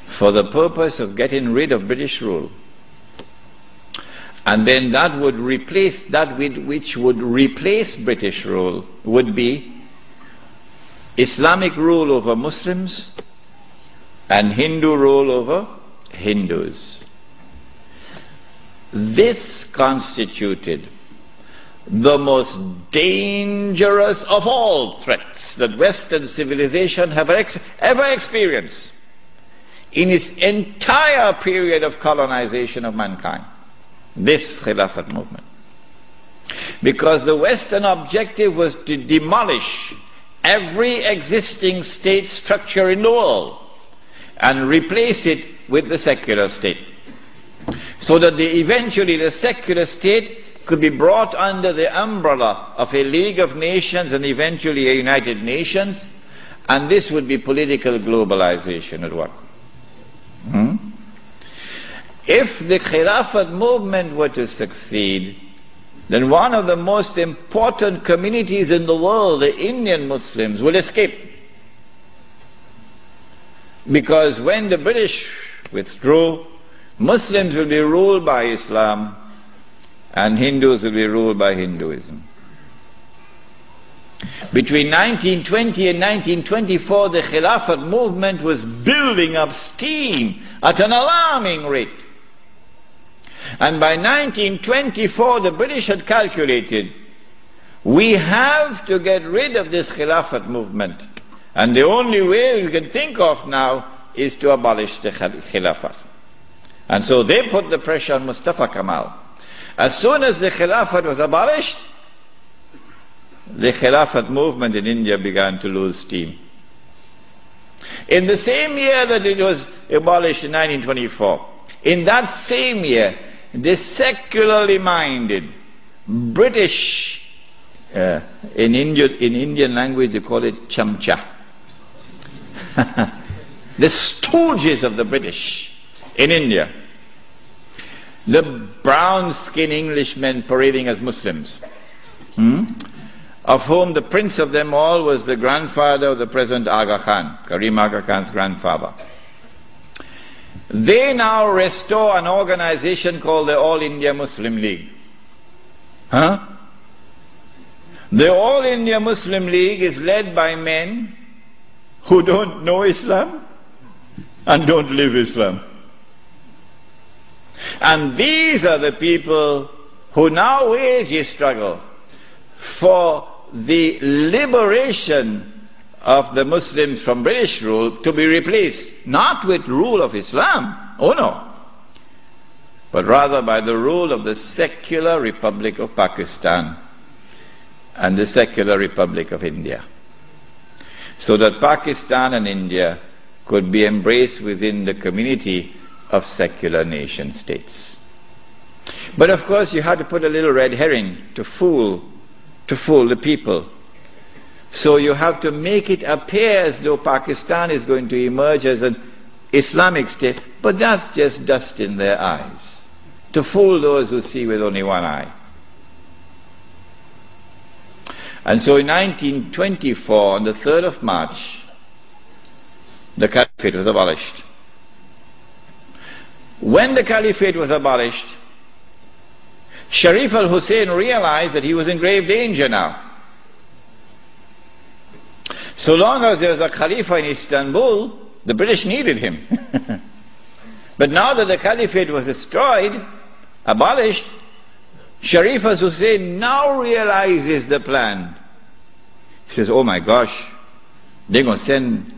for the purpose of getting rid of British rule. And then that would replace, that which would replace British rule would be Islamic rule over Muslims and Hindu rule over Hindus. This constituted the most dangerous of all threats that Western civilization have ever experienced in its entire period of colonization of mankind. This Khilafat movement. Because the Western objective was to demolish every existing state structure in the world and replace it with the secular state, so that eventually the secular state could be brought under the umbrella of a League of Nations and eventually a United Nations, and this would be political globalization at work. If the Khilafat movement were to succeed, then one of the most important communities in the world, the Indian Muslims, will escape. Because when the British withdrew, Muslims will be ruled by Islam and Hindus will be ruled by Hinduism. Between 1920 and 1924, the Khilafat movement was building up steam at an alarming rate. And by 1924, the British had calculated, we have to get rid of this Khilafat movement. And the only way we can think of now is to abolish the Khilafat. And so they put the pressure on Mustafa Kemal. As soon as the Khilafat was abolished, the Khilafat movement in India began to lose steam. In the same year that it was abolished in 1924, in that same year, the secularly minded British, in Indian language they call it chamcha, the stooges of the British in India, the brown-skinned Englishmen parading as Muslims, of whom the prince of them all was the grandfather of the present Aga Khan, Karim Aga Khan's grandfather. They now restore an organization called the All India Muslim League. The All India Muslim League is led by men who don't know Islam and don't live Islam. And these are the people who now wage a struggle for the liberation of the Muslims from British rule to be replaced, not with rule of Islam, oh no, but rather by the rule of the secular Republic of Pakistan and the secular Republic of India, so that Pakistan and India could be embraced within the community of secular nation states. But of course you had to put a little red herring to fool the people. So you have to make it appear as though Pakistan is going to emerge as an Islamic state, but that's just dust in their eyes, to fool those who see with only one eye. And so in 1924, on the 3rd of March, the Caliphate was abolished. When the Caliphate was abolished, Sharif al-Hussain realized that he was in grave danger now. So long as there was a Khalifa in Istanbul, the British needed him. But now that the Caliphate was destroyed, abolished, Sharif al-Hussain now realizes the plan. He says, oh my gosh, they're going to send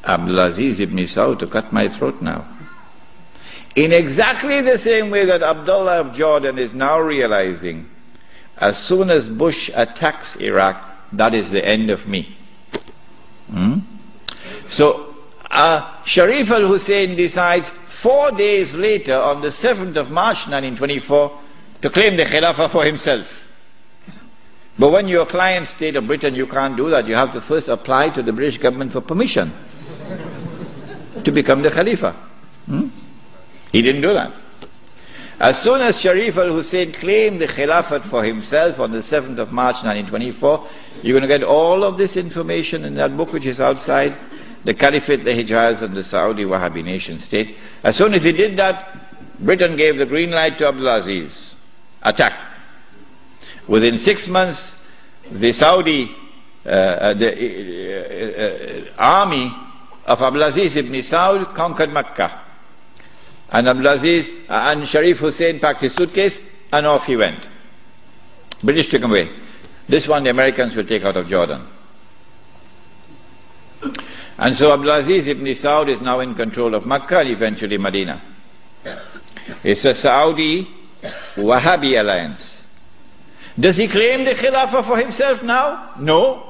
Abdulaziz ibn Saud to cut my throat now. In exactly the same way that Abdullah of Jordan is now realizing, as soon as Bush attacks Iraq, that is the end of me. So Sharif al-Hussain decides 4 days later, on the 7th of March 1924, to claim the Khilafah for himself. But when you're a client state of Britain, you can't do that. You have to first apply to the British government for permission to become the Khalifa. He didn't do that. As soon as Sharif al-Hussain claimed the Khilafat for himself on the 7th of March 1924, you're going to get all of this information in that book which is outside, the Caliphate, the Hijaz and the Saudi Wahhabi nation state. As soon as he did that, Britain gave the green light to Abdulaziz. Attack. Within 6 months, the Saudi army of Abdulaziz ibn Saud conquered Mecca. And Abdulaziz and Sharif Hussain packed his suitcase and off he went. British took him away. This one the Americans will take out of Jordan. And so Abdulaziz ibn Saud is now in control of Mecca and eventually Medina. It's a Saudi Wahhabi alliance. Does he claim the Khilafah for himself now? No.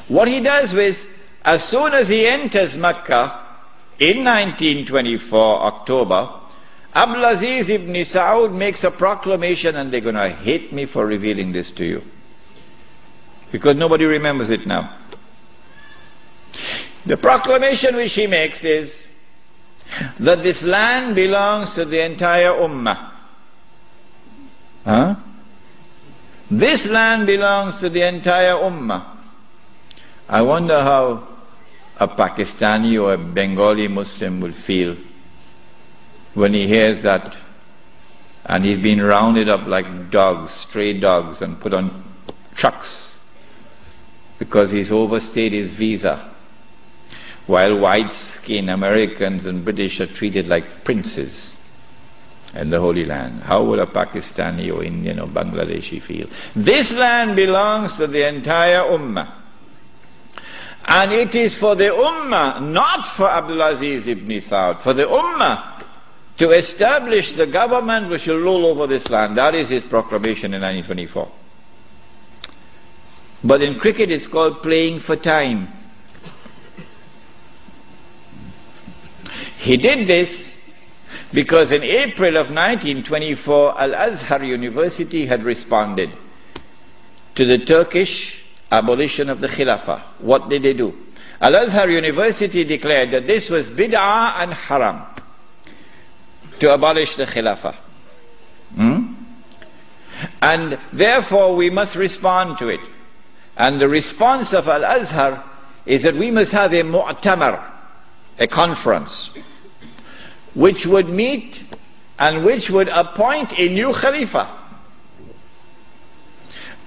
What he does is, as soon as he enters Mecca in 1924 October, Abdulaziz ibn Saud makes a proclamation, and they're going to hate me for revealing this to you, because nobody remembers it now. The proclamation which he makes is that this land belongs to the entire Ummah. This land belongs to the entire Ummah. I wonder how a Pakistani or a Bengali Muslim will feel when he hears that, and he's been rounded up like dogs, stray dogs, and put on trucks because he's overstayed his visa, while white-skinned Americans and British are treated like princes in the Holy Land. How would a Pakistani or Indian or Bangladeshi feel? This land belongs to the entire Ummah. And it is for the Ummah, not for Abdulaziz ibn Saud, for the Ummah to establish the government which will rule over this land. That is his proclamation in 1924. But in cricket it's called playing for time. He did this because in April of 1924, Al-Azhar University had responded to the Turkish abolition of the Khilafah. What did they do? Al-Azhar University declared that this was bid'ah and haram to abolish the Khilafah. And therefore we must respond to it. And the response of Al-Azhar is that we must have a mu'tamar, a conference, which would meet and which would appoint a new Khalifa.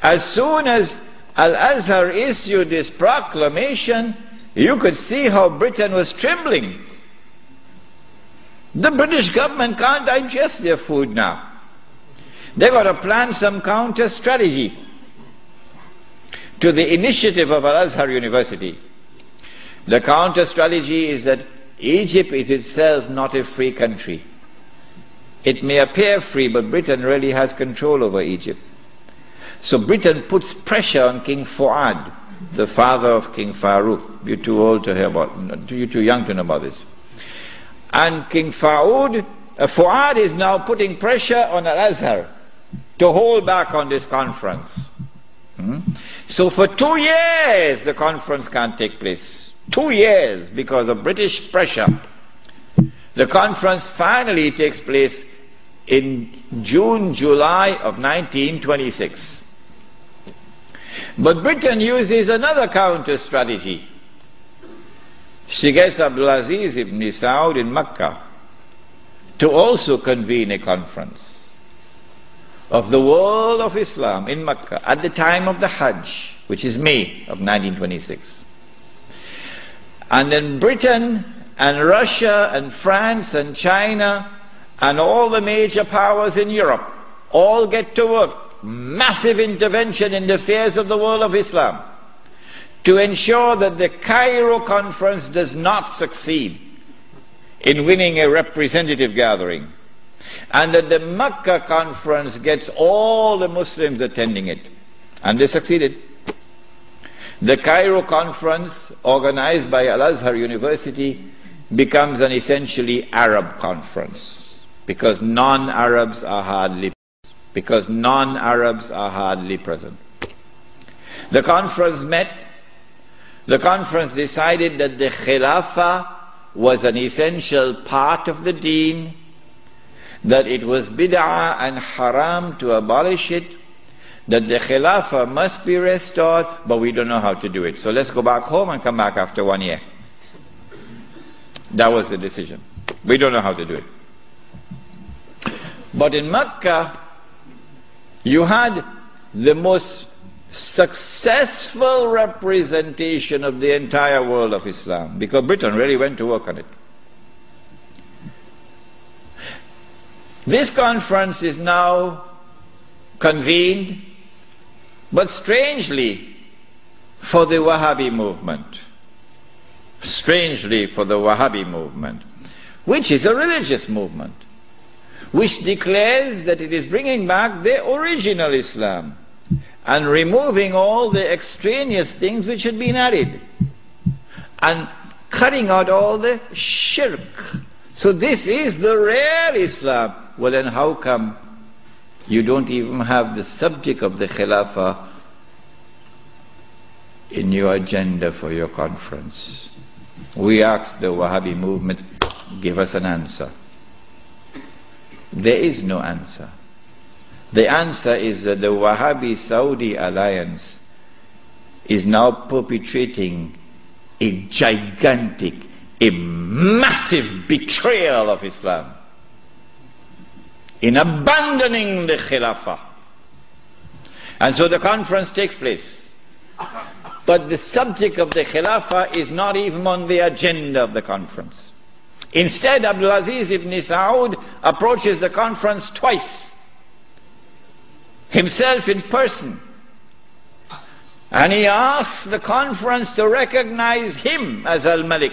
As soon as Al-Azhar issued this proclamation, you could see how Britain was trembling. The British government can't digest their food now. They've got to plan some counter strategy to the initiative of Al-Azhar University. The counter strategy is that Egypt is itself not a free country. It may appear free, but Britain really has control over Egypt. So Britain puts pressure on King Fuad, the father of King Farouk. You're too old to hear about, you're too young to know about this. And King Fuad is now putting pressure on Al-Azhar to hold back on this conference. So for 2 years the conference can't take place. 2 years because of British pressure. The conference finally takes place in June, July of 1926. But Britain uses another counter strategy. She gets Abdulaziz ibn Saud in Mecca to also convene a conference of the world of Islam in Mecca at the time of the Hajj, which is May of 1926. And then Britain and Russia and France and China and all the major powers in Europe all get to work. Massive intervention in the affairs of the world of Islam to ensure that the Cairo conference does not succeed in winning a representative gathering, and that the Mecca conference gets all the Muslims attending it. And they succeeded. The Cairo conference, organized by Al-Azhar University, becomes an essentially Arab conference because non-Arabs are hardly present. The conference met. The conference decided that the Khilafah was an essential part of the deen, that it was bid'ah and haram to abolish it, that the Khilafah must be restored, but we don't know how to do it. So let's go back home and come back after 1 year. That was the decision. We don't know how to do it. But in Mecca, you had the most successful representation of the entire world of Islam, because Britain really went to work on it. This conference is now convened, but strangely for the Wahhabi movement. Strangely for the Wahhabi movement, which is a religious movement, which declares that it is bringing back the original Islam and removing all the extraneous things which had been added and cutting out all the shirk. So this is the real Islam. Well, then how come you don't even have the subject of the Khilafah in your agenda for your conference? We asked the Wahhabi movement, give us an answer. There is no answer. The answer is that the Wahhabi-Saudi alliance is now perpetrating a gigantic, a massive betrayal of Islam in abandoning the Khilafah. And so the conference takes place. But the subject of the Khilafah is not even on the agenda of the conference. Instead, Abdulaziz ibn Saud approaches the conference twice, himself in person, and he asks the conference to recognize him as Al-Malik.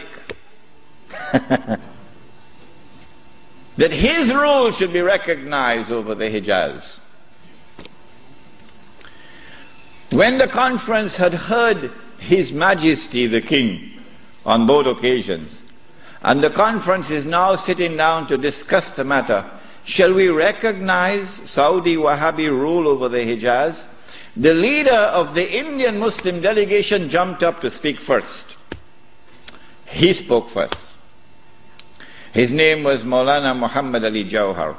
That his rule should be recognized over the Hijaz. When the conference had heard His Majesty the King on both occasions, and the conference is now sitting down to discuss the matter, shall we recognize Saudi Wahhabi rule over the Hijaz? The leader of the Indian Muslim delegation jumped up to speak first. He spoke first. His name was Maulana Muhammad Ali Jawhar.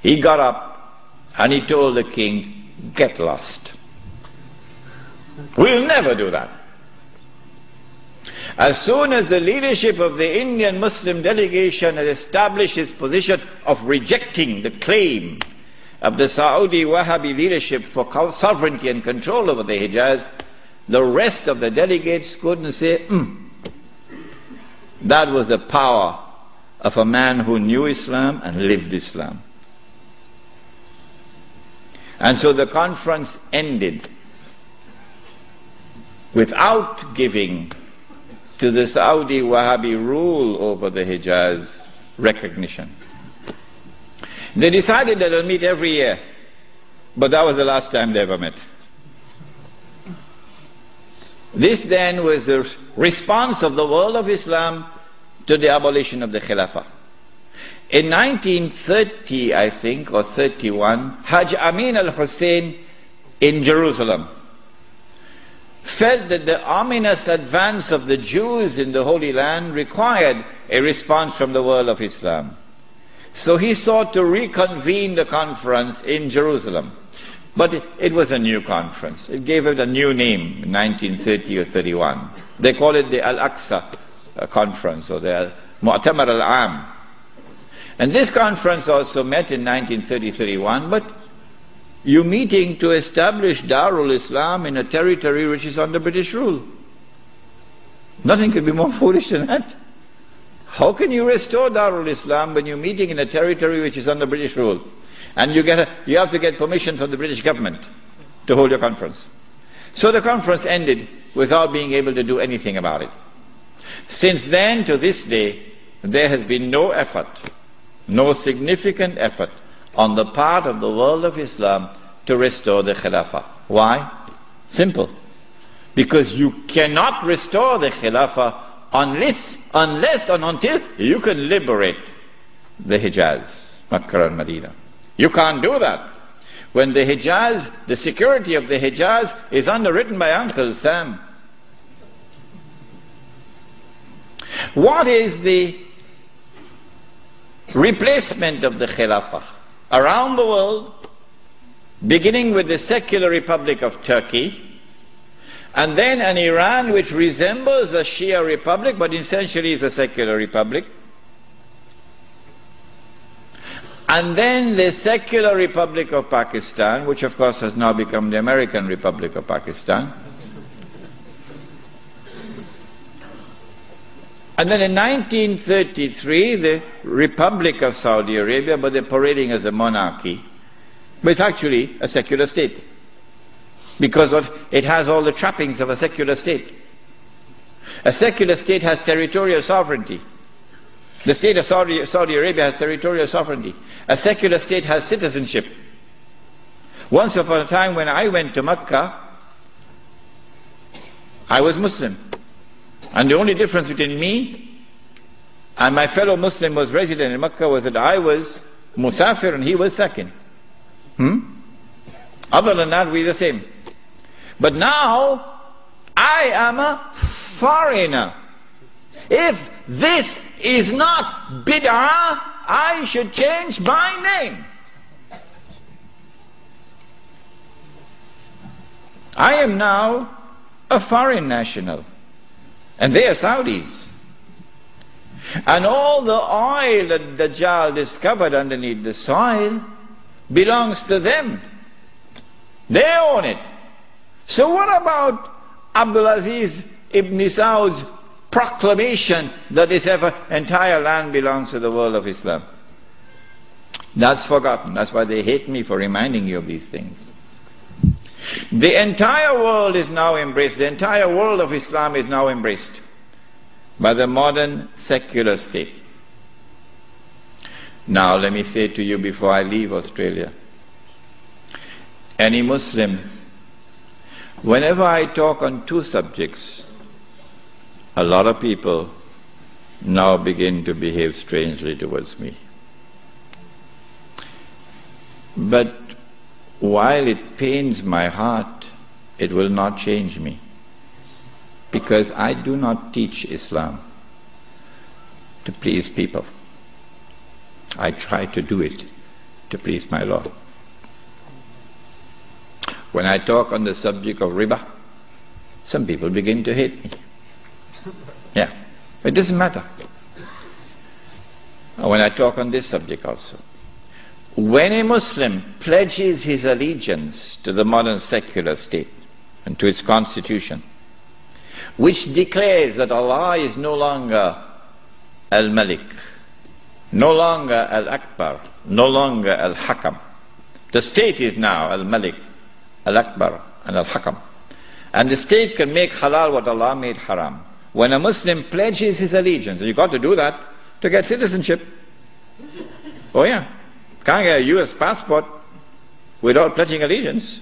He got up and he told the king, get lost. We'll never do that. As soon as the leadership of the Indian Muslim delegation had established its position of rejecting the claim of the Saudi Wahhabi leadership for sovereignty and control over the Hijaz, the rest of the delegates couldn't say, That was the power of a man who knew Islam and lived Islam. And so the conference ended without giving to the Saudi Wahhabi rule over the Hijaz recognition. They decided that they'll meet every year, but that was the last time they ever met. This then was the response of the world of Islam to the abolition of the Khilafah. In 1930, I think, or 31, Hajj Amin al-Hussain in Jerusalem felt that the ominous advance of the Jews in the Holy Land required a response from the world of Islam. So he sought to reconvene the conference in Jerusalem. But it was a new conference. It gave it a new name in 1930 or 31. They call it the Al-Aqsa Conference, or the Mu'tamar al-Am. And this conference also met in 1930-31, but you're meeting to establish Darul Islam in a territory which is under British rule. Nothing could be more foolish than that. How can you restore Darul Islam when you're meeting in a territory which is under British rule? And you have to get permission from the British government to hold your conference. So the conference ended without being able to do anything about it. Since then to this day, there has been no effort, no significant effort on the part of the world of Islam to restore the Khilafah. Why? Simple. Because you cannot restore the Khilafah unless and until you can liberate the Hijaz, Makkah and Medina. You can't do that when the Hijaz, the security of the Hijaz is underwritten by Uncle Sam. What is the replacement of the Khilafah around the world, beginning with the secular Republic of Turkey, and then an Iran which resembles a Shia republic but essentially is a secular republic, and then the secular Republic of Pakistan, which of course has now become the American Republic of Pakistan. And then in 1933, the Republic of Saudi Arabia, but they're parading as a monarchy, but it's actually a secular state, because it has all the trappings of a secular state. A secular state has territorial sovereignty. The state of Saudi Arabia has territorial sovereignty. A secular state has citizenship. Once upon a time when I went to Mecca, I was Muslim. And the only difference between me and my fellow Muslim who was resident in Mecca was that I was Musafir and he was Sakin. Other than that, we're the same. But now, I am a foreigner. If this is not bid'ah, I should change my name. I am now a foreign national, and they are Saudis. And all the oil that Dajjal discovered underneath the soil belongs to them. They own it. So what about Abdulaziz ibn Saud's proclamation that this entire land belongs to the world of Islam? That's forgotten. That's why they hate me for reminding you of these things. The entire world is now embraced. The entire world of Islam is now embraced by the modern secular state. Now let me say to you before I leave Australia, any Muslim, whenever I talk on two subjects, a lot of people now begin to behave strangely towards me. But while it pains my heart, it will not change me, because I do not teach Islam to please people. I try to do it to please my Lord. When I talk on the subject of riba, some people begin to hate me. Yeah, it doesn't matter. When I talk on this subject also, when a Muslim pledges his allegiance to the modern secular state and to its constitution, which declares that Allah is no longer Al-Malik, no longer Al-Akbar, no longer Al-Hakam. The state is now Al-Malik, Al-Akbar and Al-Hakam. And the state can make halal what Allah made haram. When a Muslim pledges his allegiance, and you've got to do that to get citizenship. Oh yeah, can't get a US passport without pledging allegiance.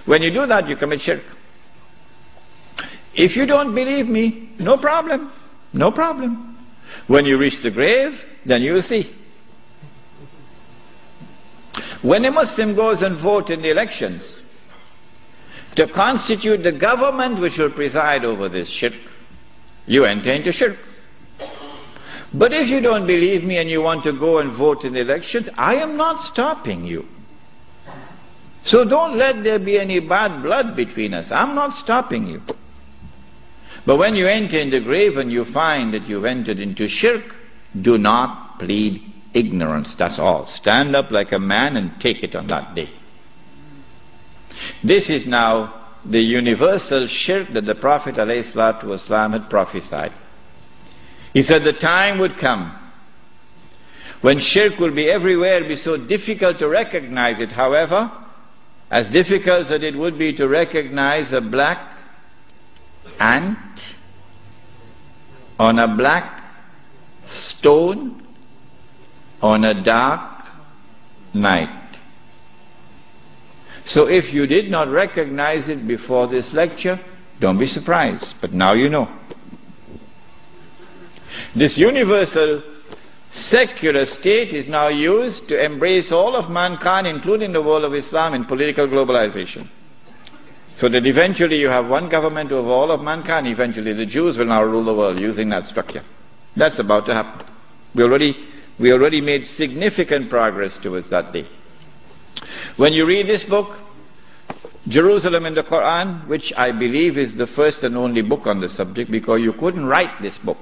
When you do that, you commit shirk. If you don't believe me, no problem, no problem. When you reach the grave, then you will see. When a Muslim goes and votes in the elections to constitute the government which will preside over this shirk, you enter into shirk. But if you don't believe me and you want to go and vote in the elections, I am not stopping you. So don't let there be any bad blood between us. I'm not stopping you. But when you enter in the grave and you find that you've entered into shirk, do not plead ignorance. That's all. Stand up like a man and take it on that day. This is now the universal shirk that the Prophet ﷺ had prophesied. He said the time would come when shirk will be everywhere, be so difficult to recognize it. However, as difficult as it would be to recognize a black ant on a black stone on a dark night. So if you did not recognize it before this lecture, don't be surprised, but now you know. This universal secular state is now used to embrace all of mankind, including the world of Islam, in political globalization. So that eventually you have one government over all of mankind. Eventually the Jews will now rule the world using that structure. That's about to happen. We're already We already made significant progress towards that day. When you read this book, Jerusalem in the Quran, which I believe is the first and only book on the subject, because you couldn't write this book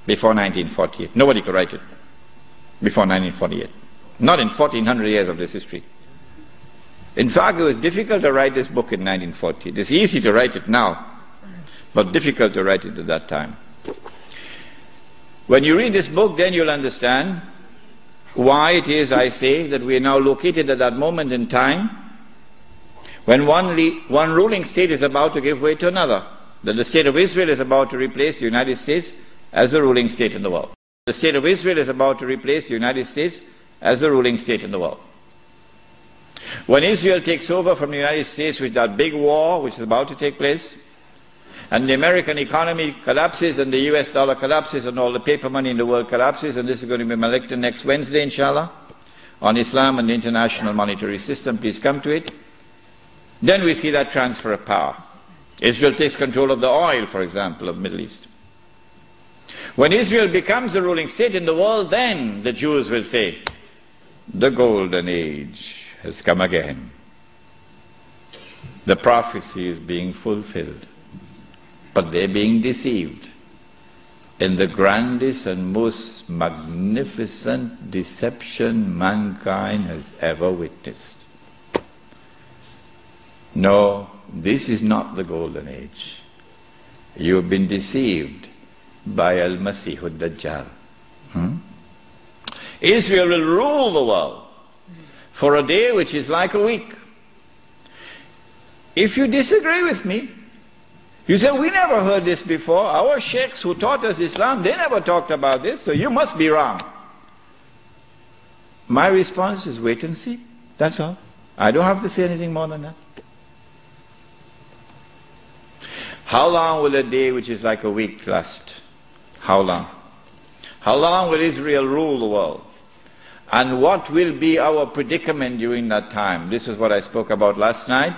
before 1948. Nobody could write it before 1948. Not in 1400 years of this history. In fact, it was difficult to write this book in 1940. It's easy to write it now, but difficult to write it at that time. When you read this book, then you'll understand why it is, I say, that we are now located at that moment in time when one ruling state is about to give way to another. That the state of Israel is about to replace the United States as the ruling state in the world. The state of Israel is about to replace the United States as the ruling state in the world. When Israel takes over from the United States with that big war which is about to take place, and the American economy collapses and the US dollar collapses and all the paper money in the world collapses, and this is going to be my lecture next Wednesday, inshallah, on Islam and the international monetary system. Please come to it. Then we see that transfer of power. Israel takes control of the oil, for example, of the Middle East. When Israel becomes the ruling state in the world, then the Jews will say, the golden age has come again. The prophecy is being fulfilled. But they're being deceived in the grandest and most magnificent deception mankind has ever witnessed. No, this is not the golden age. You have been deceived by Al-Masih ad-Dajjal. Israel will rule the world for a day which is like a week. If you disagree with me, you say, we never heard this before. Our sheikhs who taught us Islam, they never talked about this, so you must be wrong. My response is wait and see. That's all. I don't have to say anything more than that. How long will a day which is like a week last? How long? How long will Israel rule the world? And what will be our predicament during that time? This is what I spoke about last night.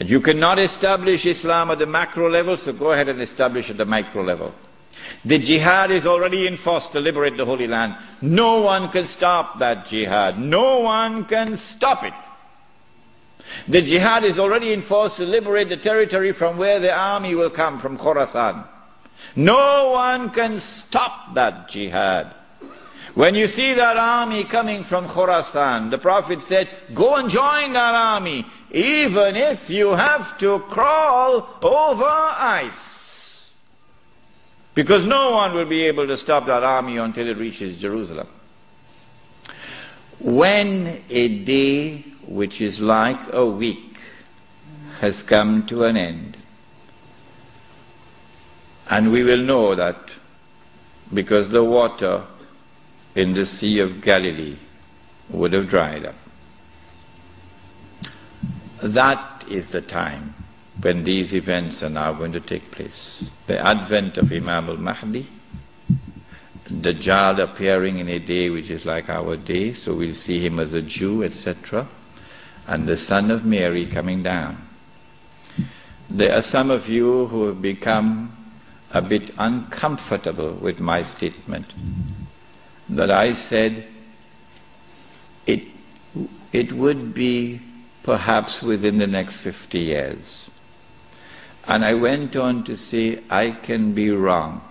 You cannot establish Islam at the macro level, so go ahead and establish at the micro level. The jihad is already in force to liberate the Holy Land. No one can stop that jihad. No one can stop it. The jihad is already in force to liberate the territory from where the army will come, from Khorasan. No one can stop that jihad. When you see that army coming from Khorasan, the Prophet said, go and join that army, even if you have to crawl over ice. Because no one will be able to stop that army until it reaches Jerusalem. When a day which is like a week has come to an end, and we will know that because the water in the Sea of Galilee would have dried up. That is the time when these events are now going to take place. The advent of Imam al-Mahdi, Dajjal appearing in a day which is like our day, so we'll see him as a Jew, etc., and the Son of Mary coming down. There are some of you who have become a bit uncomfortable with my statement that I said it would be perhaps within the next 50 years. And I went on to say, I can be wrong.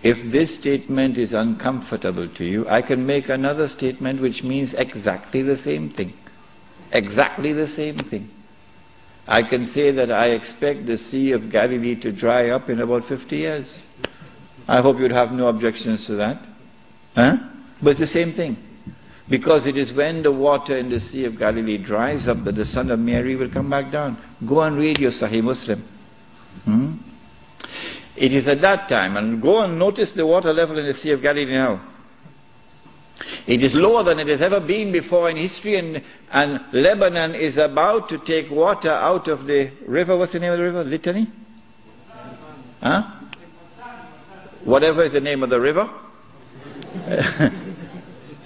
If this statement is uncomfortable to you, I can make another statement which means exactly the same thing. Exactly the same thing. I can say that I expect the Sea of Galilee to dry up in about 50 years. I hope you'd have no objections to that. Huh? But it's the same thing. Because it is when the water in the Sea of Galilee dries up that the Son of Mary will come back down. Go and read your Sahih Muslim. It is at that time, and go and notice the water level in the Sea of Galilee now. It is lower than it has ever been before in history, and Lebanon is about to take water out of the river. What's the name of the river? Litany? Huh? Whatever is the name of the river.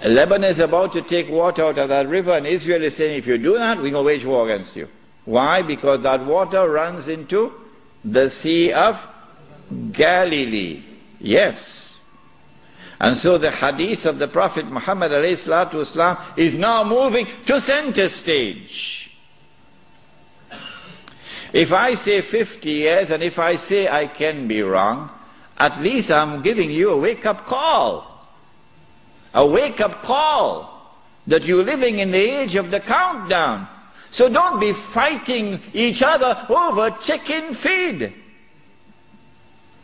Lebanon is about to take water out of that river, and Israel is saying, if you do that, we're going to wage war against you. Why? Because that water runs into the Sea of Galilee. Yes. And so the hadith of the Prophet Muhammad ﷺ is now moving to center stage. If I say 50 years, and if I say I can be wrong, at least I'm giving you a wake-up call. A wake-up call that you're living in the age of the countdown. So don't be fighting each other over chicken feed.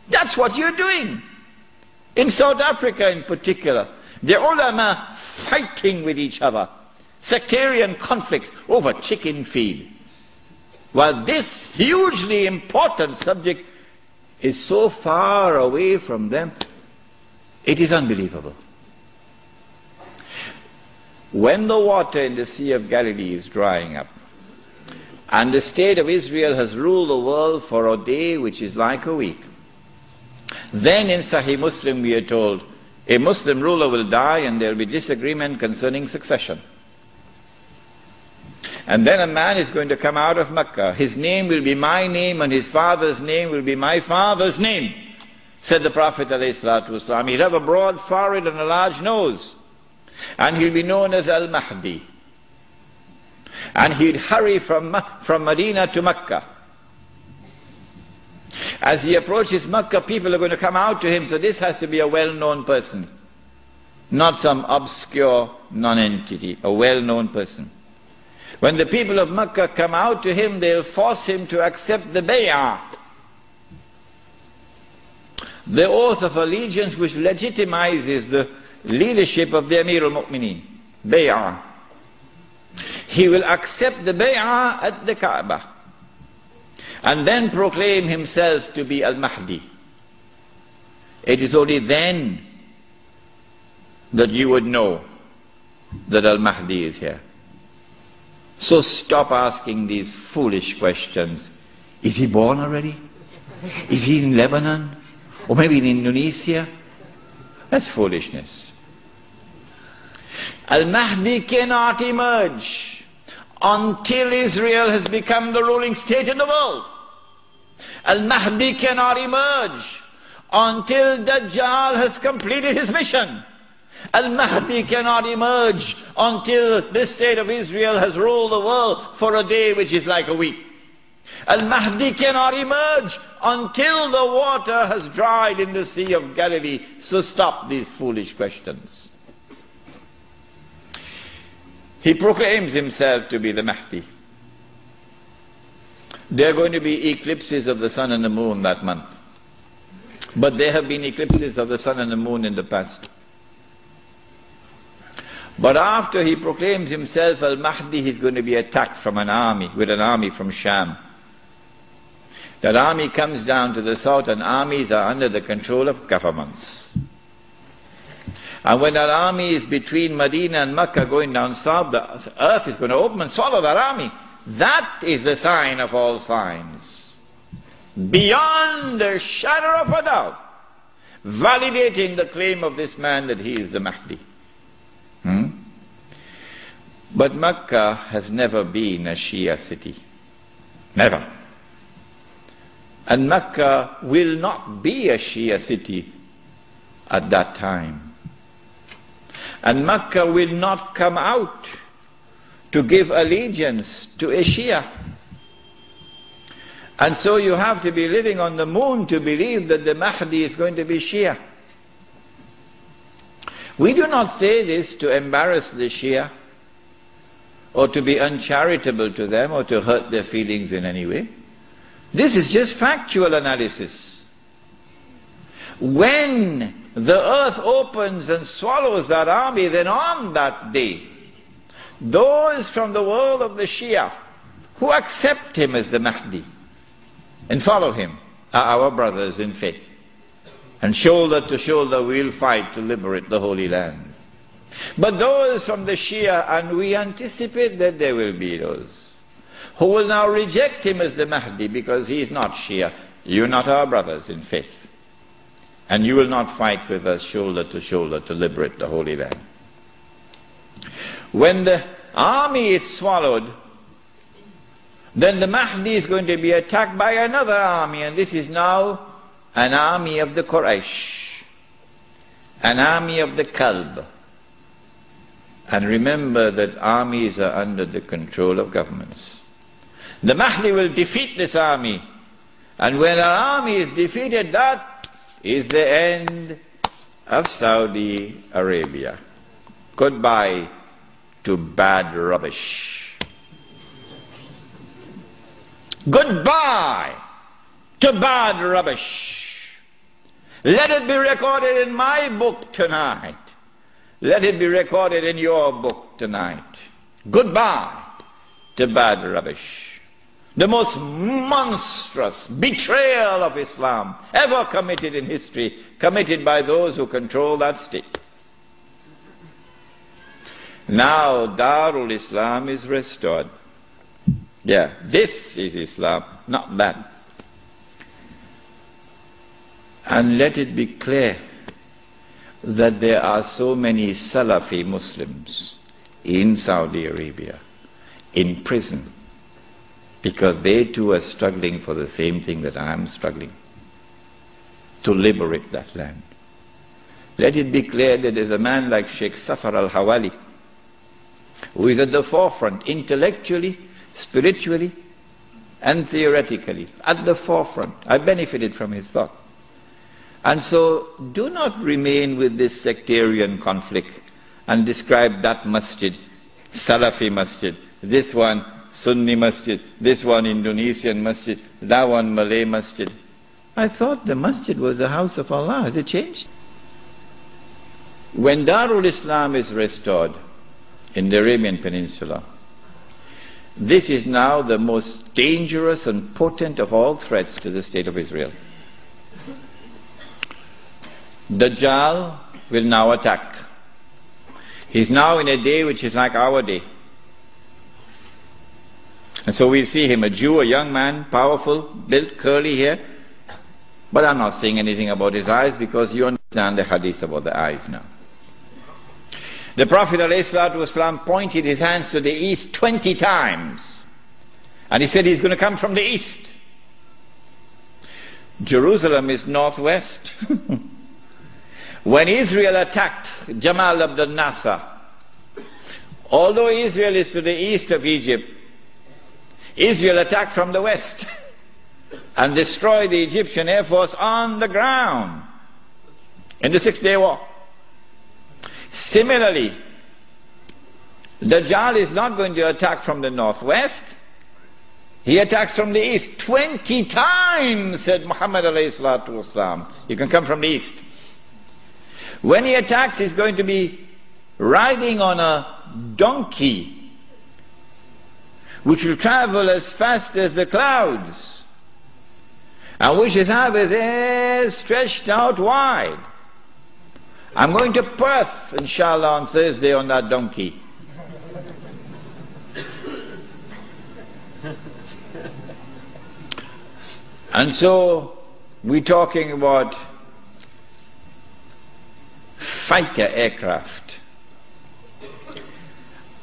That's what you're doing. In South Africa in particular, the ulama fighting with each other. Sectarian conflicts over chicken feed. While this hugely important subject is so far away from them, it is unbelievable. When the water in the Sea of Galilee is drying up, and the state of Israel has ruled the world for a day which is like a week, then in Sahih Muslim we are told, a Muslim ruler will die and there will be disagreement concerning succession. And then a man is going to come out of Mecca. His name will be my name and his father's name will be my father's name, said the Prophet ﷺ. He'll have a broad forehead and a large nose. And he'll be known as Al-Mahdi. And he'd hurry from Medina to Mecca. As he approaches Mecca, people are going to come out to him, so this has to be a well-known person. Not some obscure non-entity, a well-known person. When the people of Mecca come out to him, they'll force him to accept the bay'ah, the oath of allegiance which legitimizes the leadership of the Amir al-Mu'mineen, bay'ah. He will accept the bay'ah at the Kaaba and then proclaim himself to be Al-Mahdi. It is only then that you would know that Al-Mahdi is here. So stop asking these foolish questions. Is he born already? Is he in Lebanon? Or maybe in Indonesia? That's foolishness. Al-Mahdi cannot emerge until Israel has become the ruling state in the world. Al-Mahdi cannot emerge until Dajjal has completed his mission. Al-Mahdi cannot emerge until this state of Israel has ruled the world for a day which is like a week. Al-Mahdi cannot emerge until the water has dried in the Sea of Galilee. So stop these foolish questions. He proclaims himself to be the Mahdi. There are going to be eclipses of the sun and the moon that month. But there have been eclipses of the sun and the moon in the past. But after he proclaims himself Al-Mahdi, he's going to be attacked from an army, with an army from Sham. That army comes down to the south, and armies are under the control of governments. And when that army is between Medina and Mecca going down south, the earth is going to open and swallow that army. That is the sign of all signs. Beyond a shadow of a doubt, validating the claim of this man that he is the Mahdi. But Mecca has never been a Shia city. Never. And Mecca will not be a Shia city at that time. And Mecca will not come out to give allegiance to a Shia. And so you have to be living on the moon to believe that the Mahdi is going to be Shia. We do not say this to embarrass the Shia, or to be uncharitable to them, or to hurt their feelings in any way. This is just factual analysis. When the earth opens and swallows that army, then on that day, those from the world of the Shia who accept him as the Mahdi and follow him are our brothers in faith. And shoulder to shoulder we'll fight to liberate the Holy Land. But those from the Shia, and we anticipate that there will be those, who will now reject him as the Mahdi because he is not Shia. You're not our brothers in faith. And you will not fight with us shoulder to liberate the Holy Land. When the army is swallowed, then the Mahdi is going to be attacked by another army, and this is now an army of the Quraysh. an army of the Kalb. And remember that armies are under the control of governments. The Mahdi will defeat this army. And when our army is defeated, that is the end of Saudi Arabia. Goodbye to bad rubbish. Goodbye to bad rubbish. Let it be recorded in my book tonight. Let it be recorded in your book tonight. Goodbye to bad rubbish. The most monstrous betrayal of Islam ever committed in history, committed by those who control that state. Now Darul Islam is restored. Yeah, this is Islam, not that. And let it be clear that there are so many Salafi Muslims in Saudi Arabia, in prison, because they too are struggling for the same thing that I am struggling, to liberate that land. Let it be clear that there's a man like Sheikh Safar al-Hawali, who is at the forefront, intellectually, spiritually, and theoretically, at the forefront. I benefited from his thought. And so, do not remain with this sectarian conflict and describe that masjid, Salafi masjid, this one Sunni masjid, this one Indonesian masjid, that one Malay masjid. I thought the masjid was the house of Allah. Has it changed? When Darul Islam is restored in the Arabian Peninsula, this is now the most dangerous and potent of all threats to the state of Israel. Dajjal will now attack. He's now in a day which is like our day. And so we'll see him, a Jew, a young man, powerful, built, curly hair. But I'm not saying anything about his eyes because you understand the hadith about the eyes now. The Prophet ﷺ pointed his hands to the east 20 times. And he said he's going to come from the east. Jerusalem is northwest. When Israel attacked Jamal Abdel Nasser, although Israel is to the east of Egypt, Israel attacked from the west and destroyed the Egyptian Air Force on the ground in the 6-day war. Similarly, Dajjal is not going to attack from the northwest. He attacks from the east. 20 times, said Muhammad alayhi salatu wasalam. You can come from the east. When he attacks, he's going to be riding on a donkey, which will travel as fast as the clouds, and which is have his ears stretched out wide. I'm going to Perth, inshallah, on Thursday on that donkey. And so, we're talking about fighter aircraft.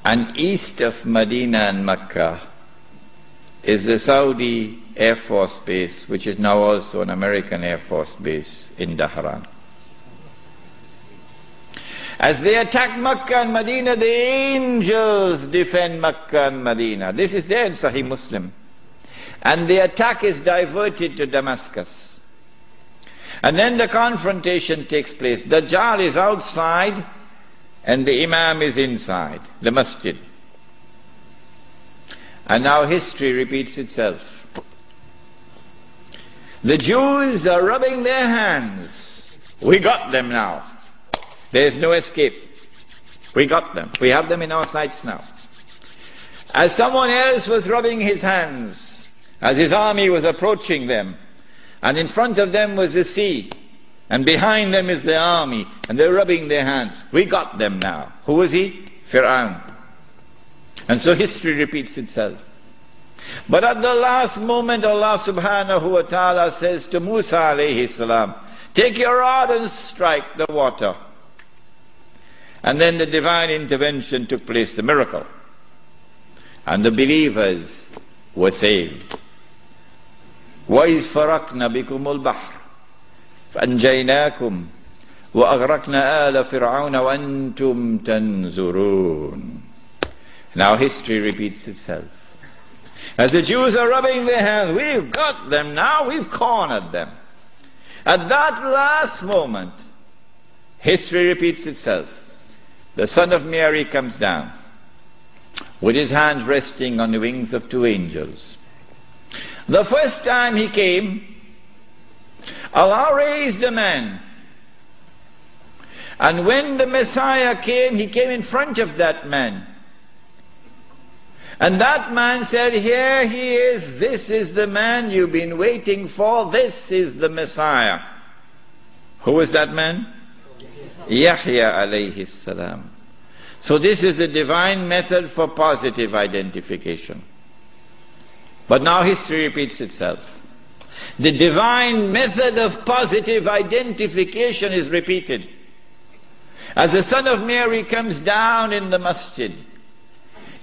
And east of Medina and Mecca is the Saudi Air Force Base, which is now also an American Air Force Base in Dhahran. As they attack Mecca and Medina, the angels defend Mecca and Medina. This is there in Sahih Muslim. And the attack is diverted to Damascus. And then the confrontation takes place. Dajjal is outside and the Imam is inside the masjid. And now history repeats itself. The Jews are rubbing their hands. We got them now. There's no escape. We got them. We have them in our sights now. As someone else was rubbing his hands, as his army was approaching them, and in front of them was the sea, and behind them is the army, and they're rubbing their hands. We got them now. Who was he? Fir'aun. And so history repeats itself. But at the last moment, Allah subhanahu wa ta'ala says to Musa alayhi salam, take your rod and strike the water. And then the divine intervention took place, the miracle. And the believers were saved. وَإِذْ فَرَقْنَا بِكُمُ الْبَحْرَ فَأَنْجَيْنَاكُمْ وَأَغْرَقْنَا آلَ فِرْعَوْنَ وَأَنْتُمْ تَنْظُرُونَ. Now history repeats itself. As the Jews are rubbing their hands, we've got them now, we've cornered them. At that last moment, history repeats itself. The Son of Mary comes down, with his hands resting on the wings of two angels. The first time he came, Allah raised a man. And when the Messiah came, he came in front of that man. And that man said, here he is, this is the man you've been waiting for, this is the Messiah. Who was that man? Yahya alayhi salam. So this is the divine method for positive identification. But now history repeats itself. The divine method of positive identification is repeated. As the Son of Mary comes down in the masjid,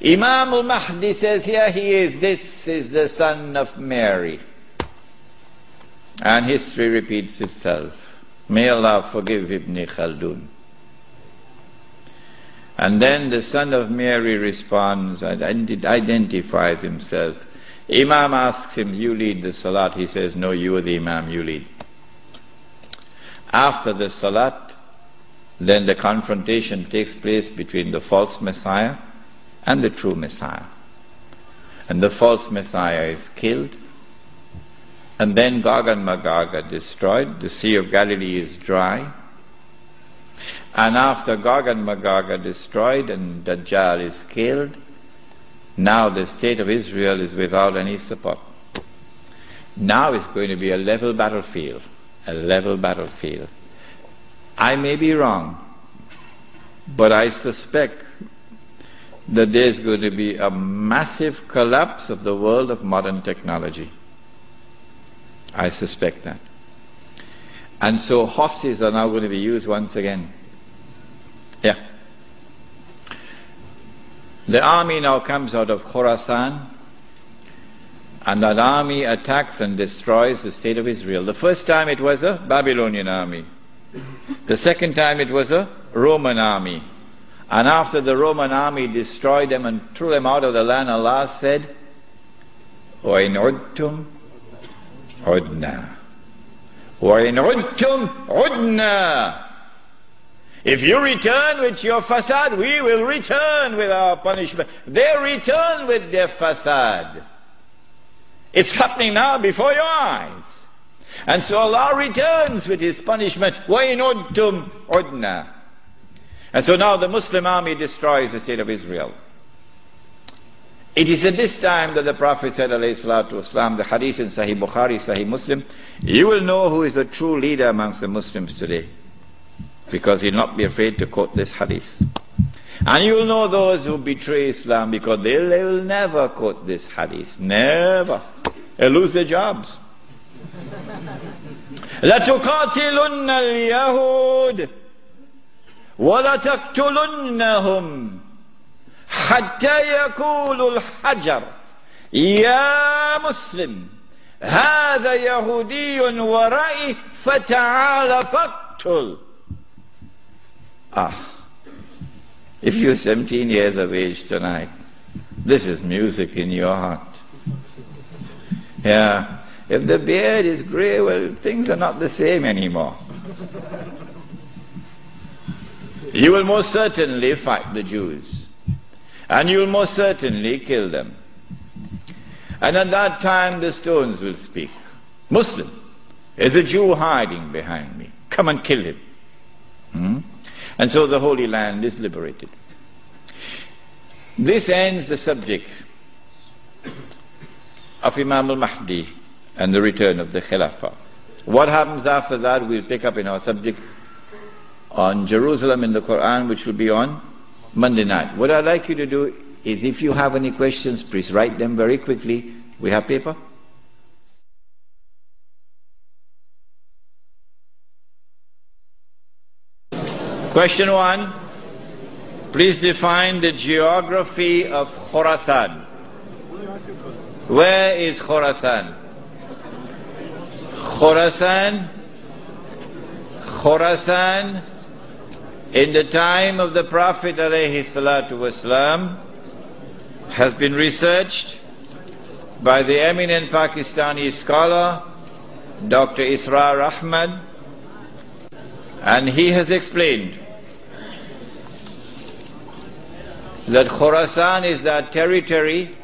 Imam al-Mahdi says, here he is, this is the Son of Mary. And history repeats itself. May Allah forgive Ibn Khaldun. And then the Son of Mary responds and identifies himself. Imam asks him, you lead the salat. He says, no, you are the Imam, you lead. After the salat, then the confrontation takes place between the false Messiah and the true Messiah. And the false Messiah is killed. And then Gog and Magog are destroyed. The Sea of Galilee is dry. And after Gog and Magog are destroyed and Dajjal is killed, now the state of Israel is without any support. Now it's going to be a level battlefield. A level battlefield. I may be wrong, but I suspect that there's going to be a massive collapse of the world of modern technology. I suspect that. And so horses are now going to be used once again. Yeah. The army now comes out of Khorasan, and that army attacks and destroys the state of Israel. The first time it was a Babylonian army. The second time it was a Roman army. And after the Roman army destroyed them and threw them out of the land, Allah said, وَإِنْ عُدْتُمْ عُدْنَا وَإِنْ عُدْتُمْ عُدْنَا. If you return with your fasad, we will return with our punishment. They return with their fasad. It's happening now before your eyes. And so Allah returns with His punishment. وَإِنْ عُدْتُمْ عُدْنَا. And so now the Muslim army destroys the state of Israel. It is at this time that the Prophet said, alayhi salatu wasalam, the hadith in Sahih Bukhari, Sahih Muslim, you will know who is the true leader amongst the Muslims today. Because he'll not be afraid to quote this hadith. And you will know those who betray Islam, because they will never quote this hadith. Never. They'll lose their jobs. لَتُقَاتِلُنَّ الْيَهُودِ وَلَتَقْتُلُنَّهُمْ حَتَّى يَقُولُ الْحَجَرُ يَا مُسْلِمْ هَذَا يَهُودِيٌّ وَرَائِي فَتَعَالَ فَاقْتُلْ. If you're 17 years of age tonight, this is music in your heart. Yeah. If the beard is grey, well, things are not the same anymore. You will most certainly fight the Jews. And you will most certainly kill them. And at that time the stones will speak. Muslim, there's a Jew hiding behind me. Come and kill him. And so the Holy Land is liberated. This ends the subject of Imam al-Mahdi and the return of the Khilafah. What happens after that we'll pick up in our subject on Jerusalem in the Quran, which will be on Monday night. What I'd like you to do is, if you have any questions, please write them very quickly. We have paper? Question 1. Please define the geography of Khorasan. Where is Khorasan? Khorasan. Khorasan, in the time of the Prophet ﷺ, has been researched by the eminent Pakistani scholar Dr. Israr Ahmad, and he has explained that Khorasan is that territory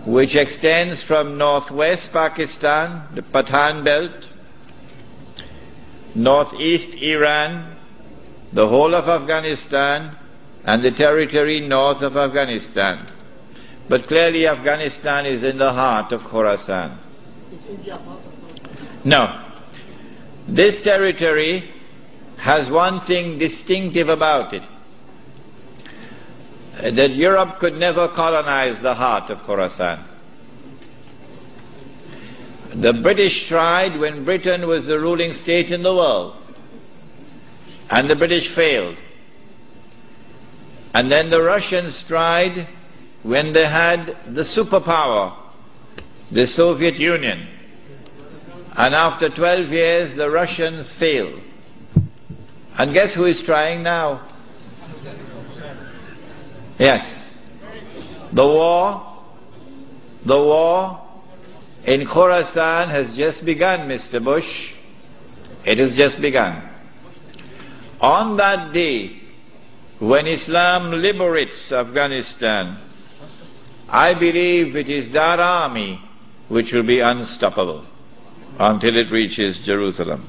which extends from northwest Pakistan, the Pathan belt, northeast Iran, the whole of Afghanistan, and the territory north of Afghanistan. But clearly Afghanistan is in the heart of Khorasan. No. This territory has one thing distinctive about it, that Europe could never colonize the heart of Khorasan. The British tried when Britain was the ruling state in the world, and the British failed. And then the Russians tried when they had the superpower, the Soviet Union. And after 12 years, the Russians failed. And guess who is trying now? Yes. The war in Khorasan has just begun, Mr. Bush. It has just begun. On that day, when Islam liberates Afghanistan, I believe it is that army which will be unstoppable until it reaches Jerusalem.